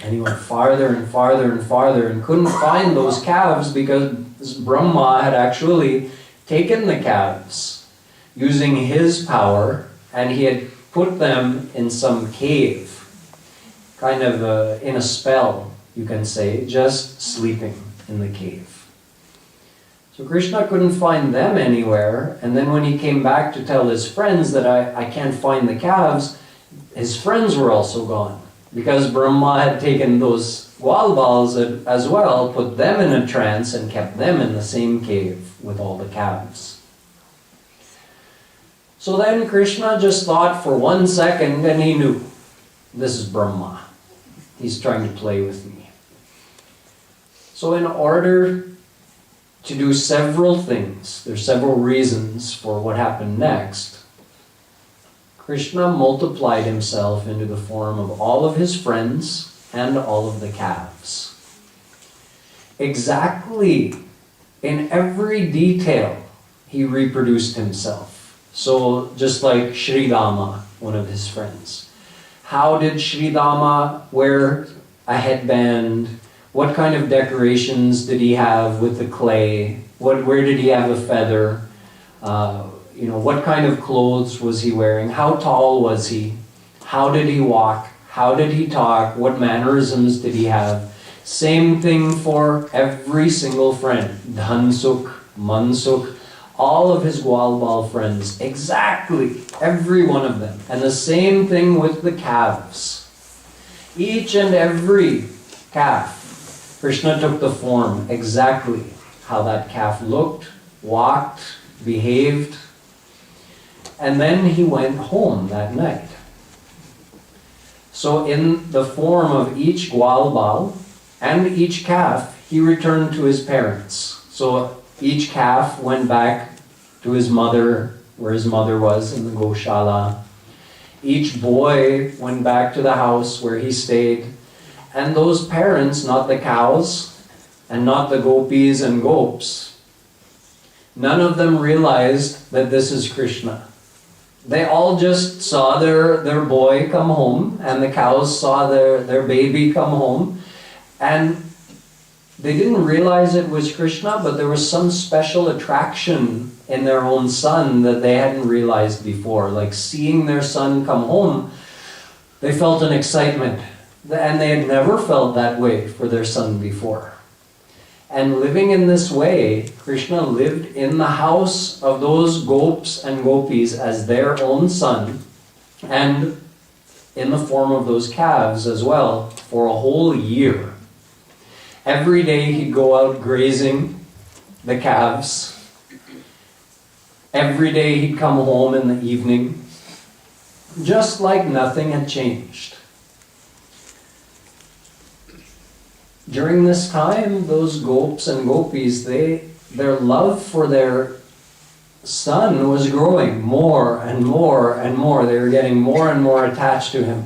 And he went farther and farther and farther and couldn't find those calves because Brahma had actually taken the calves using his power, and he had put them in some cave, kind of in a spell, you can say, just sleeping in the cave. So Krishna couldn't find them anywhere, and then when he came back to tell his friends that I can't find the calves, his friends were also gone. Because Brahma had taken those Gwalbals as well, put them in a trance and kept them in the same cave with all the calves. So then Krishna just thought for 1 second and he knew, this is Brahma. He's trying to play with me. So in order to do several things, there's several reasons for what happened next, Krishna multiplied himself into the form of all of his friends and all of the calves. Exactly in every detail, he reproduced himself. So just like Sri Rama, one of his friends. How did Sri Rama wear a headband? What kind of decorations did he have with the clay? Where did he have a feather? What kind of clothes was he wearing? How tall was he? How did he walk? How did he talk? What mannerisms did he have? Same thing for every single friend. Dhansukh, Mansukh, all of his Gwalbal friends. Exactly, every one of them. And the same thing with the calves. Each and every calf, Krishna took the form exactly how that calf looked, walked, behaved. And then he went home that night. So in the form of each Gwalbal and each calf, he returned to his parents. So each calf went back to his mother, where his mother was in the Goshala. Each boy went back to the house where he stayed. And those parents, not the cows and not the gopis and gopes, none of them realized that this is Krishna. they all just saw their boy come home, and the cows saw their baby come home, and they didn't realize it was Krishna, but there was some special attraction in their own son that they hadn't realized before. Like seeing their son come home, they felt an excitement, and they had never felt that way for their son before. And living in this way, Krishna lived in the house of those gopis and gopis as their own son, and in the form of those calves as well, for a whole year. Every day he'd go out grazing the calves. Every day he'd come home in the evening, just like nothing had changed. During this time, those gopis and gopis, their love for their son was growing more and more and more. They were getting more and more attached to him.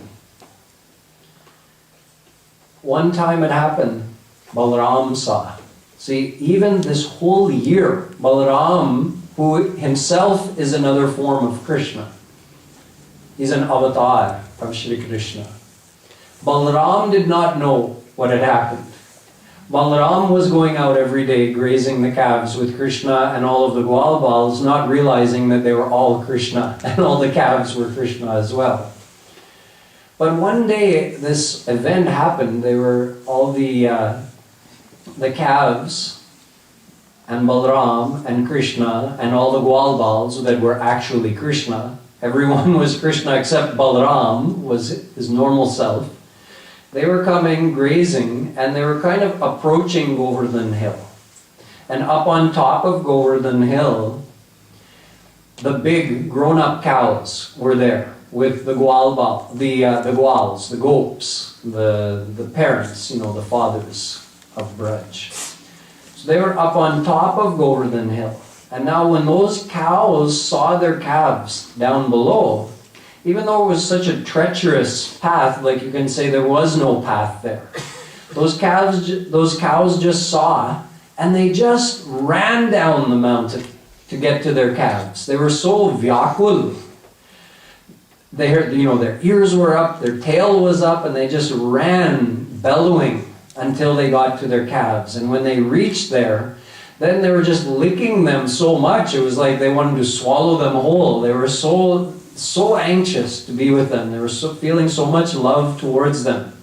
One time it happened, Balaram saw. See, even this whole year, Balaram, who himself is another form of Krishna, he's an avatar of Shri Krishna. Balaram did not know what had happened. Balaram was going out every day grazing the calves with Krishna and all of the Gwalbals, not realizing that they were all Krishna and all the calves were Krishna as well. But one day this event happened. They were all the calves and Balaram and Krishna and all the Gwalbals that were actually Krishna. Everyone was Krishna except Balaram was his normal self. They were coming, grazing, and they were kind of approaching Govardhan Hill. And up on top of Govardhan Hill, the big grown-up cows were there with the Gwals, the gopis, the parents, the fathers of Braj. So they were up on top of Govardhan Hill. And now when those cows saw their calves down below, even though it was such a treacherous path, like you can say there was no path there, those cows just saw, and they just ran down the mountain to get to their calves. They were so vyakul. They heard, their ears were up, their tail was up, and they just ran bellowing until they got to their calves. And when they reached there, then they were just licking them so much, it was like they wanted to swallow them whole. They were so anxious to be with them. They were feeling so much love towards them.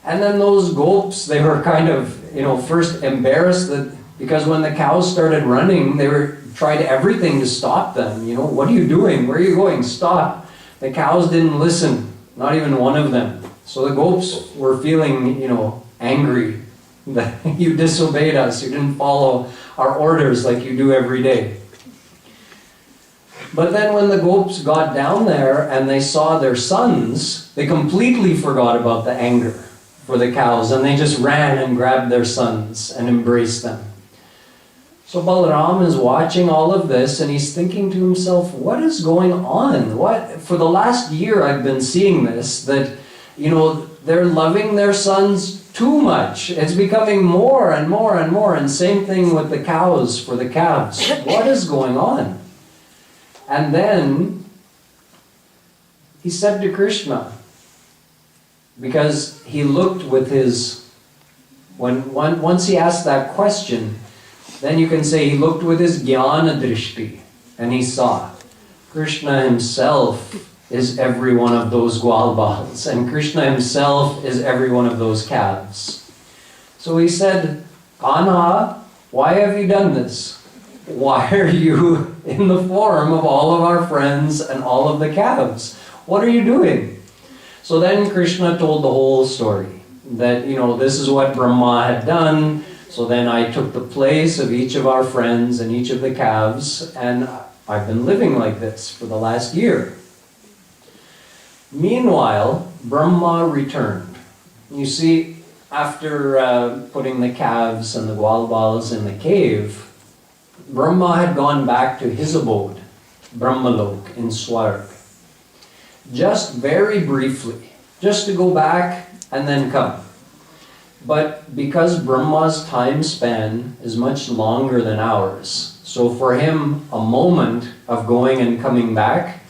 And then those gopis, they were kind of, first embarrassed because when the cows started running, they tried everything to stop them. What are you doing? Where are you going? Stop. The cows didn't listen, not even one of them. So the gopis were feeling, angry that you disobeyed us. You didn't follow our orders like you do every day. But then when the gopis got down there and they saw their sons, they completely forgot about the anger for the cows, and they just ran and grabbed their sons and embraced them. So Balaram is watching all of this, and he's thinking to himself, what is going on? For the last year I've been seeing this, that, they're loving their sons too much. It's becoming more and more and more, and same thing with the cows for the calves. What is going on? And then he said to Krishna, because he looked with his, once he asked that question, then you can say he looked with his jnana drishti, and he saw Krishna himself is every one of those Gwalbals, and Krishna himself is every one of those calves. So he said, Kanha, why have you done this? Why are you in the form of all of our friends and all of the calves? What are you doing? So then Krishna told the whole story, that, this is what Brahma had done. So then I took the place of each of our friends and each of the calves, and I've been living like this for the last year. Meanwhile, Brahma returned. You see, after putting the calves and the Gwalbals in the cave, Brahma had gone back to his abode, Brahmalok in Swarg. Just very briefly, just to go back and then come. But because Brahma's time span is much longer than ours, So for him, a moment of going and coming back,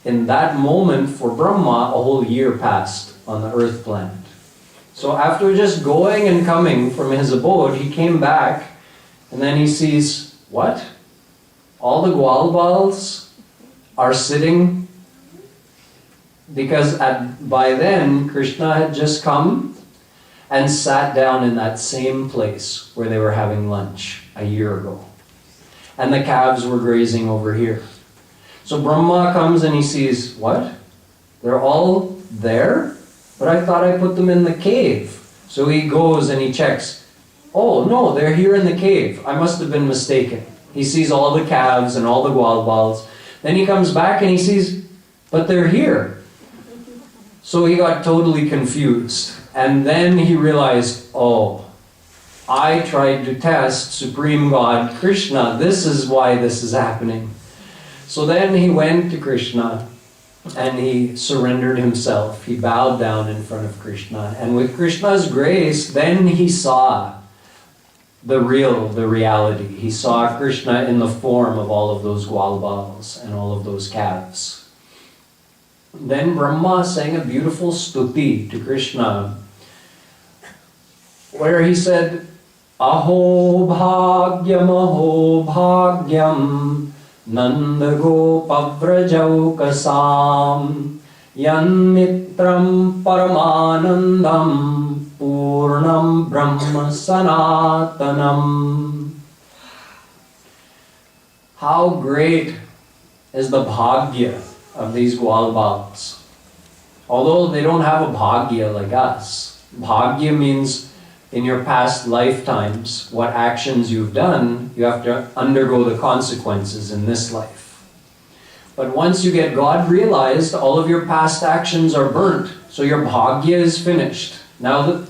in that moment for Brahma, a whole year passed on the earth planet. So after just going and coming from his abode, he came back, and then he sees, what? All the Gwalbals are sitting, because by then Krishna had just come and sat down in that same place where they were having lunch a year ago. And the calves were grazing over here. So Brahma comes and he sees, what? They're all there? But I thought I put them in the cave. So he goes and he checks. Oh no, they're here in the cave. I must have been mistaken. He sees all the calves and all the Gwalbals. Then he comes back and he sees, but they're here. So he got totally confused. And then he realized, oh, I tried to test Supreme God Krishna. This is why this is happening. So then he went to Krishna and he surrendered himself. He bowed down in front of Krishna. And with Krishna's grace, then he saw the reality. He saw Krishna in the form of all of those Gwalbals and all of those calves. Then Brahma sang a beautiful stuti to Krishna, where he said, Aho bhagyam Nanda Gopavrajau Yan mitram paramanandam Purnam Brahma Sanatanam. How great is the bhagya of these Gwalbals. Although they don't have a bhagya like us. Bhagya means in your past lifetimes, what actions you've done, you have to undergo the consequences in this life. But once you get God realized, all of your past actions are burnt. So your bhagya is finished. Now that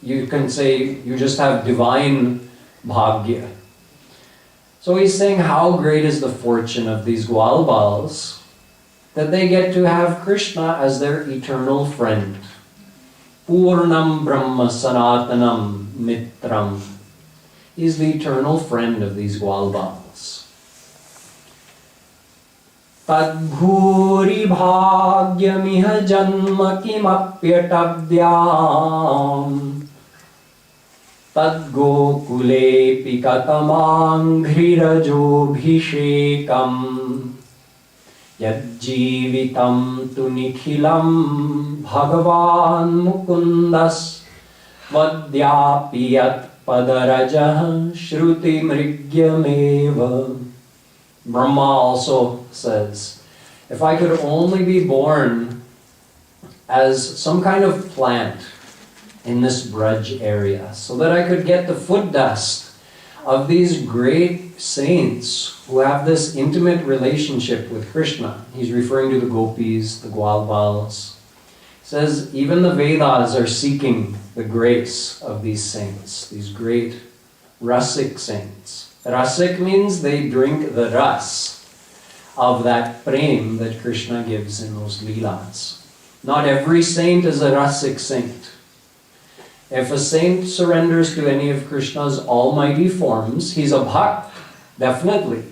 you can say you just have divine bhagya. So he's saying how great is the fortune of these Gwalbals that they get to have Krishna as their eternal friend. Purnam Brahma Sanatanam Mitram. He's the eternal friend of these Gwalbals. Tadbhuri bhagyamiha janma kimapyatavyam Tadgokule pikatamanghrirajoabhishekam Yajjivitam tu Nikhilam Bhagawan Mukundas Vadyapiyat Padarajah Shruti Mrigyameva. Brahma also says, if I could only be born as some kind of plant in this Braj area, so that I could get the foot dust of these great saints who have this intimate relationship with Krishna. He's referring to the gopis, the Gwalbals. He says even the Vedas are seeking the grace of these saints, these great Rasik saints. Rasik means they drink the ras of that prem that Krishna gives in those Leelas. Not every saint is a Rasik saint. If a saint surrenders to any of Krishna's almighty forms, he's a bhakt, definitely.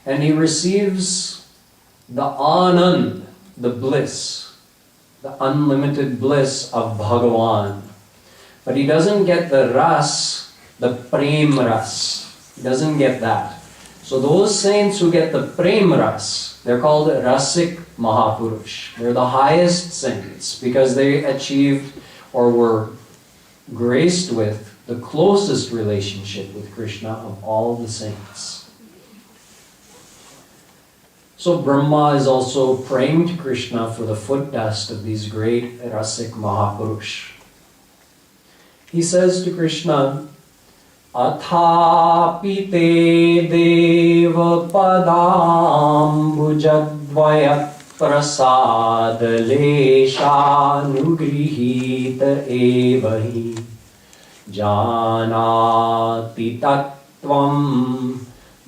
And he receives the anand, the bliss, the unlimited bliss of Bhagawan. But he doesn't get the ras, the prem ras. He doesn't get that. So those saints who get the prem ras, they're called Rasik Mahapurush. They're the highest saints because they achieved or were graced with the closest relationship with Krishna of all the saints. So Brahma is also praying to Krishna for the foot dust of these great Rasik Mahapurush. He says to Krishna, Athapi te deva padambujadvaya prasad leshanugrihita evahi janati tattvam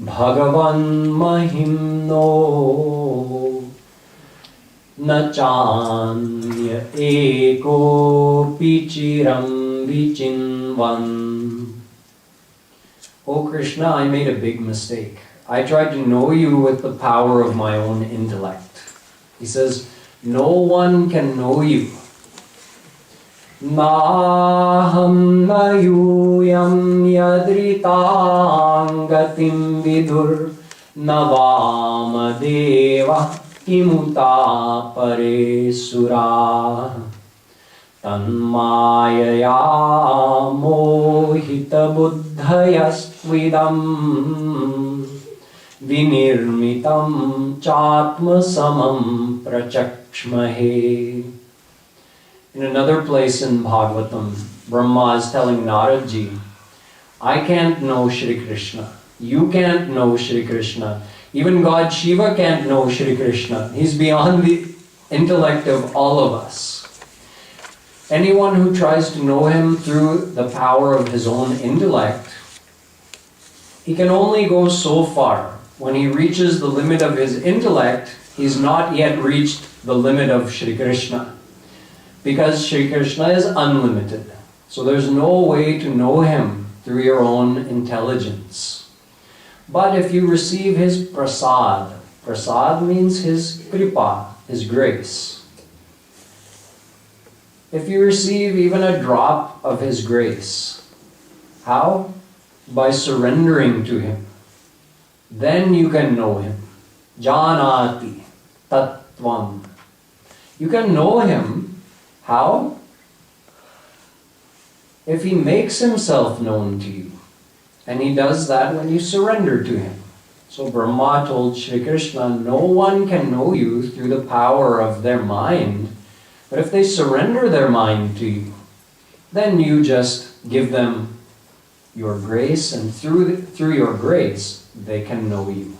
Bhagavan mahimno nachanya eko pichiram vichinvan. Oh Krishna, I made a big mistake. I tried to know you with the power of my own intellect. He says, no one can know you. Naham na yuyam yadritam gatim vidur navam deva kimuta pare sura tanmayaya mohita buddhayasvidam vinirmitam chatma samam prachakshmahe. In another place in Bhagwatam, Brahma is telling Naradji, I can't know Shri Krishna. You can't know Shri Krishna. Even God Shiva can't know Shri Krishna. He's beyond the intellect of all of us. Anyone who tries to know him through the power of his own intellect, he can only go so far. When he reaches the limit of his intellect, he's not yet reached the limit of Shri Krishna. Because Shri Krishna is unlimited. So there's no way to know him through your own intelligence. But if you receive his prasad, prasad means his kripa, his grace. If you receive even a drop of his grace, how? By surrendering to him. Then you can know him. Janati tattvam. You can know him. How? If he makes himself known to you. And he does that when you surrender to him. So Brahma told Shri Krishna, no one can know you through the power of their mind. But if they surrender their mind to you, then you just give them your grace, and through your grace, they can know you.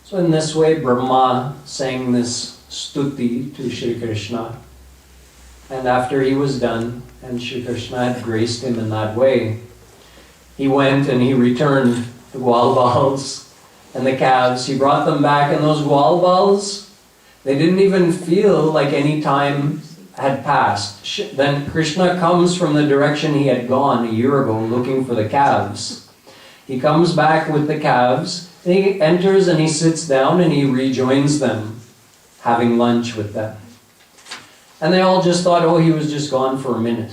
So in this way, Brahma sang this stuti to Shri Krishna. And after he was done, and Shri Krishna had graced him in that way, he went and he returned the gwal balls and the calves. He brought them back, and those gwal balls, they didn't even feel like any time had passed. Then Krishna comes from the direction he had gone a year ago looking for the calves. He comes back with the calves, and he enters and he sits down and he rejoins them, having lunch with them. And they all just thought, oh, he was just gone for a minute,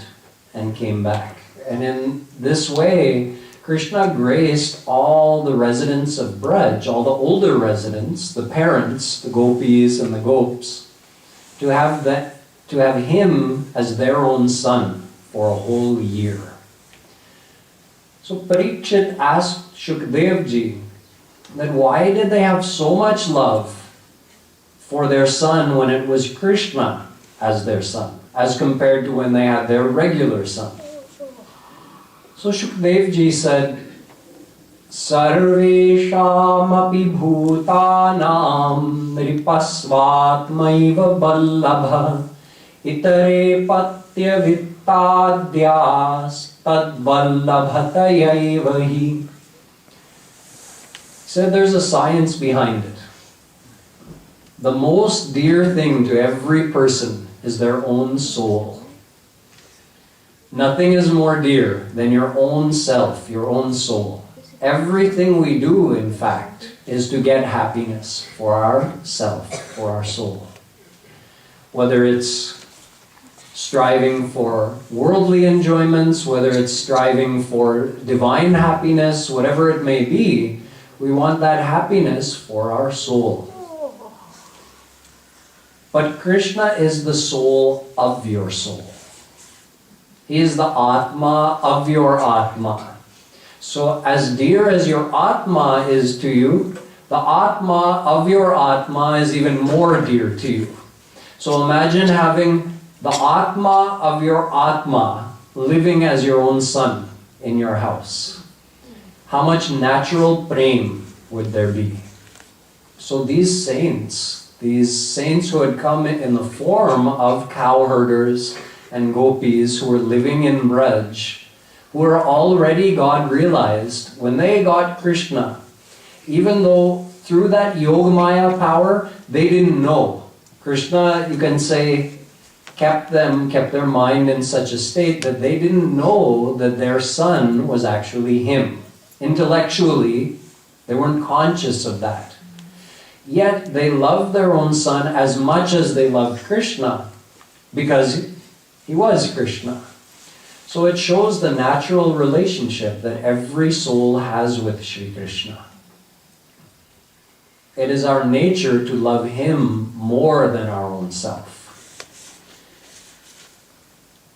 and came back. And in this way, Krishna graced all the residents of Braj, all the older residents, the parents, the gopis and the gops, to have him as their own son for a whole year. So Parikshit asked Shukadevji that why did they have so much love for their son when it was Krishna as their son, as compared to when they had their regular son. So Shukadevji said, Sarvesham api bhutanam nripasvatmaiva ballabha itare patya vittadyas tad ballabhatayaivahi. He said there's a science behind it. The most dear thing to every person is their own soul. Nothing is more dear than your own self, your own soul. Everything we do, in fact, is to get happiness for ourself, for our soul. Whether it's striving for worldly enjoyments, whether it's striving for divine happiness, whatever it may be, we want that happiness for our soul. But Krishna is the soul of your soul. He is the Atma of your Atma. So as dear as your Atma is to you, the Atma of your Atma is even more dear to you. So imagine having the Atma of your Atma living as your own son in your house. How much natural prem would there be? So these saints who had come in the form of cowherders and gopis who were living in Braj, who were already God realized, when they got Krishna, even though through that Yogamaya power, they didn't know. Krishna, you can say, kept their mind in such a state that they didn't know that their son was actually him. Intellectually, they weren't conscious of that. Yet they loved their own son as much as they loved Krishna, because he was Krishna. So it shows the natural relationship that every soul has with Sri Krishna. It is our nature to love him more than our own self.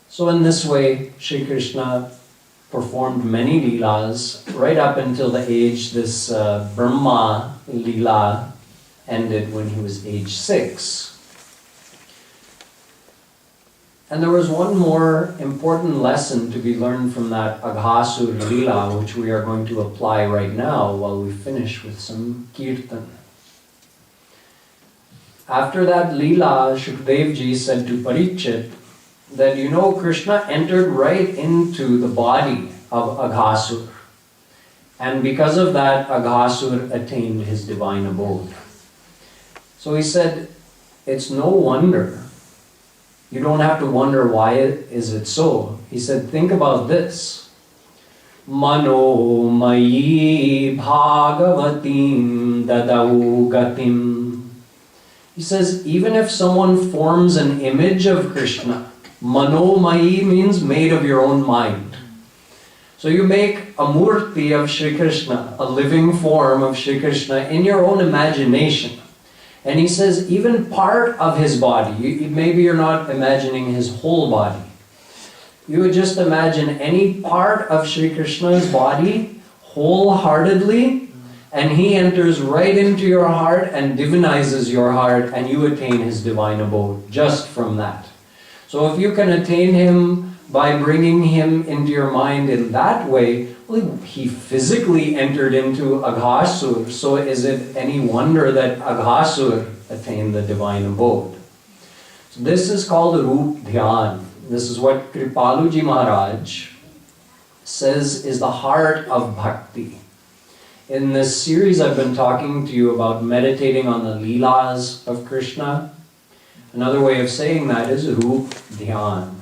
So in this way, Sri Krishna performed many Leelas right up until the age this Brahma Leela ended when he was age 6. And there was one more important lesson to be learned from that Aghasur Leela, which we are going to apply right now while we finish with some Kirtan. After that Leela, Shukdev Ji said to Parikshit that, you know, Krishna entered right into the body of Aghasur. And because of that, Aghasur attained his divine abode. So he said, it's no wonder. You don't have to wonder why is it so. He said, think about this. Mano mayi bhagavatim dadau gatim. He says, even if someone forms an image of Krishna, mano mayi means made of your own mind. So you make a murti of Sri Krishna, a living form of Sri Krishna in your own imagination. And he says, even part of his body, maybe you're not imagining his whole body. You would just imagine any part of Sri Krishna's body wholeheartedly, and he enters right into your heart and divinizes your heart, and you attain his divine abode just from that. So if you can attain him by bringing him into your mind in that way, well, he physically entered into Aghasur, so is it any wonder that Aghasur attained the divine abode? So this is called Roopdhyan. This is what Kripalu Ji Maharaj says is the heart of bhakti. In this series I've been talking to you about meditating on the Leelas of Krishna. Another way of saying that is Roopdhyan.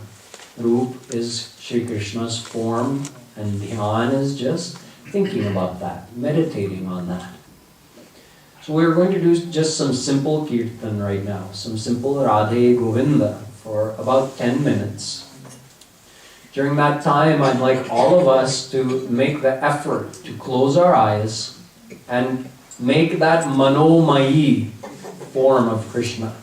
Roop is Sri Krishna's form, and Dhyan is just thinking about that, meditating on that. So we're going to do just some simple Kirtan right now, some simple Radhe Govinda for about 10 minutes. During that time, I'd like all of us to make the effort to close our eyes and make that Manomiyi form of Krishna.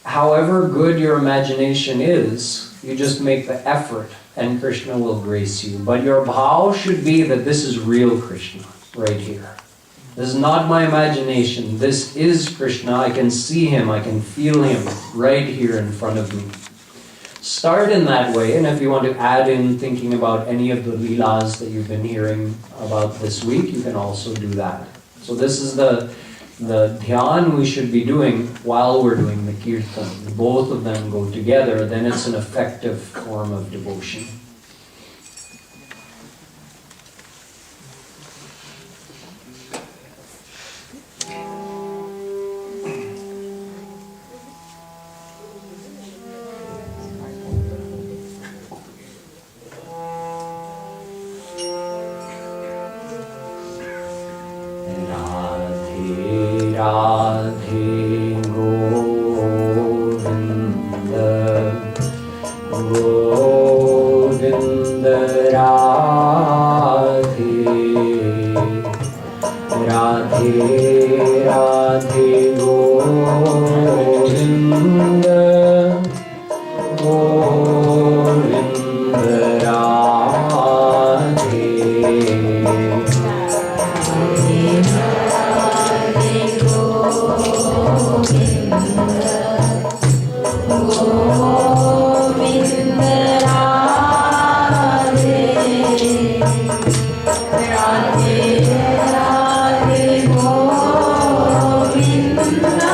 However good your imagination is, you just make the effort and Krishna will grace you. But your bhav should be that this is real Krishna, right here. This is not my imagination. This is Krishna. I can see him. I can feel him right here in front of me. Start in that way, and if you want to add in thinking about any of the Leelas that you've been hearing about this week, you can also do that. So this is the dhyan we should be doing while we're doing the kirtan. Both of them go together, then it's an effective form of devotion. Radhe Govinda, Govinda Radhe, Radhe Radhe Govinda, Govinda Radhe. Radhe Radhe Govinda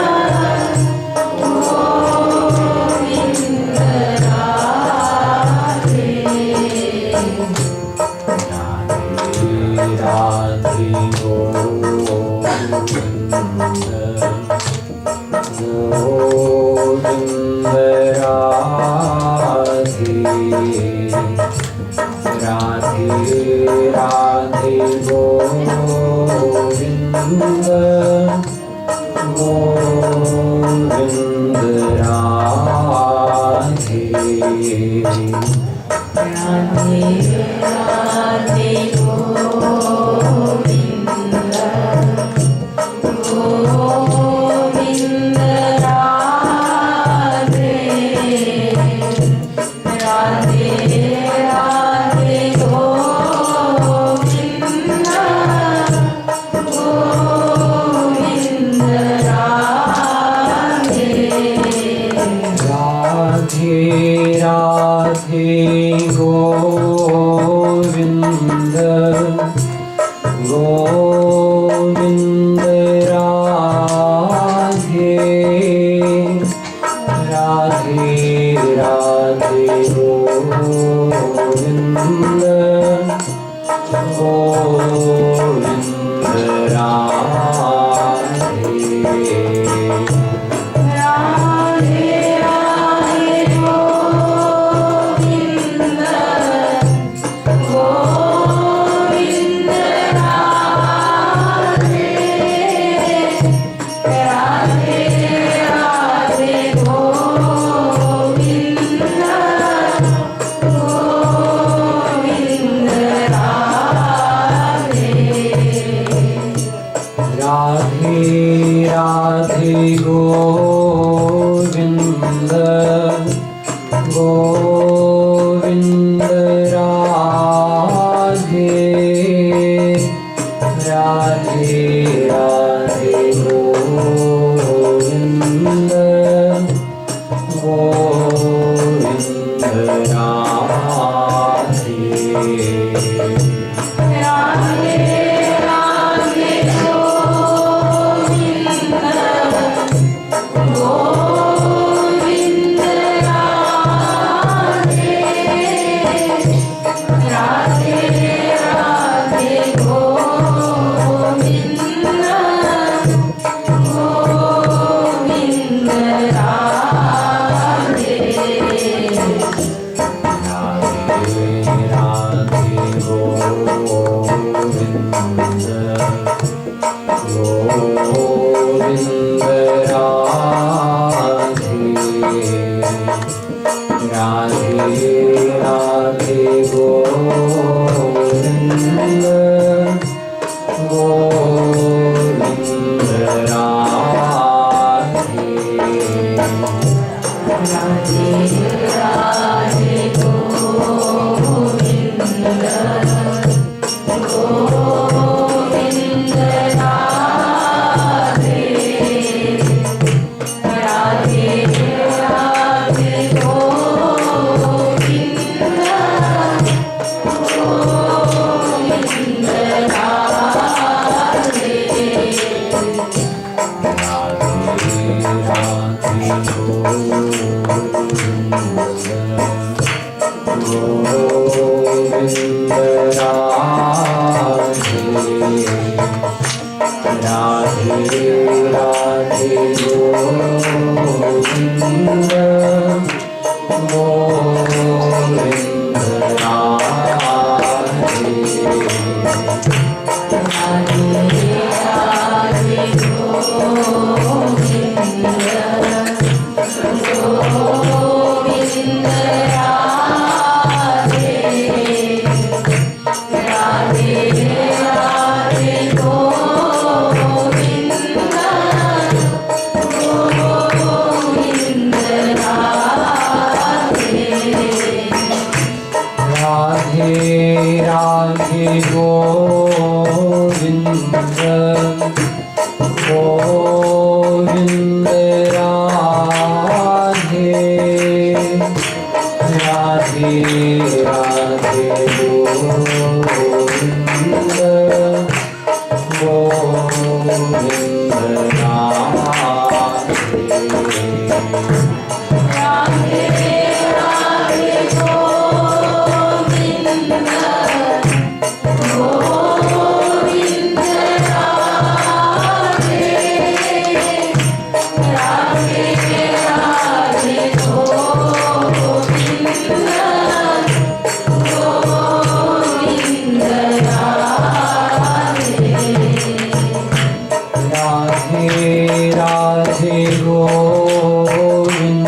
Radhe Govind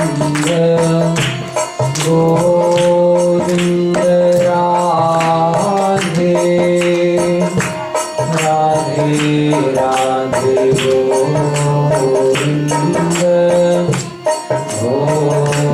Govind Radhe Radhe Radhe Govind Govind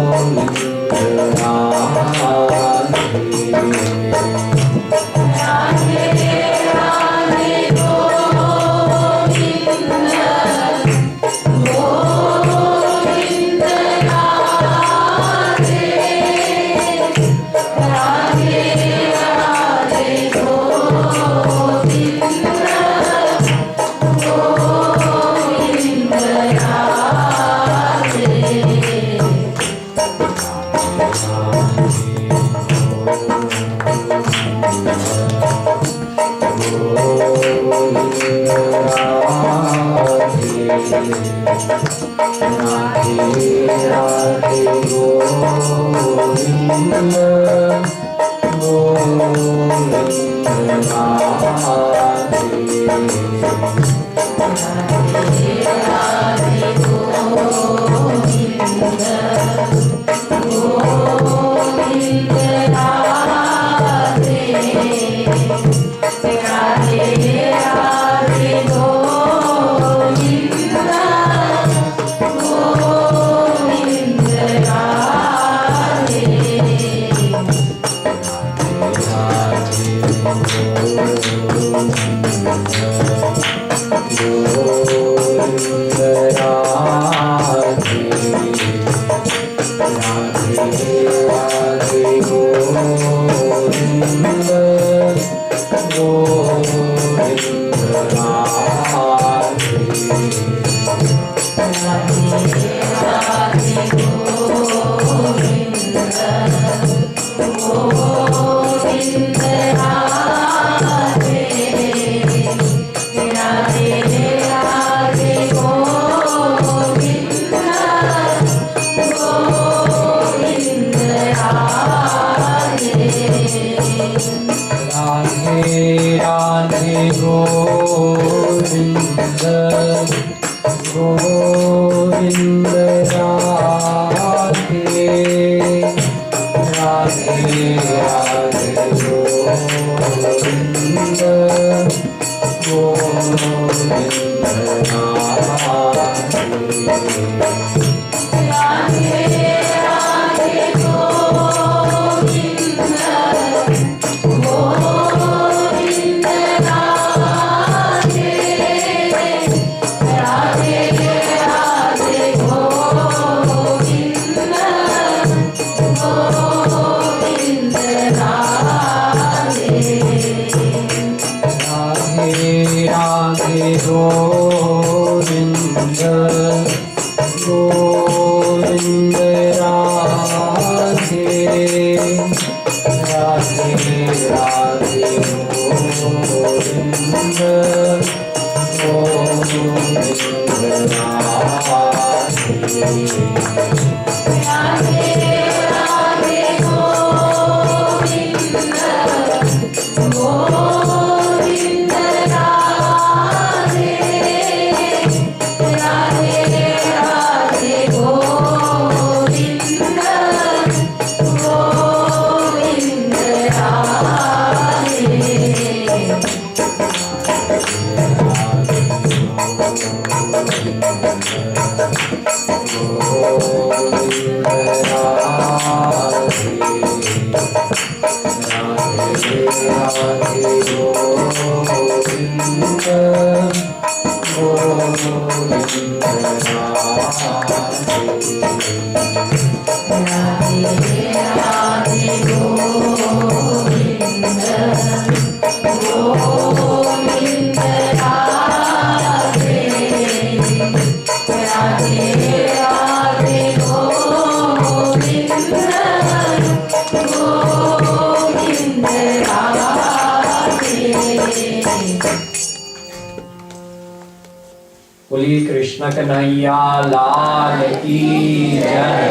बोलिए कृष्ण कन्हैया लाल की जय।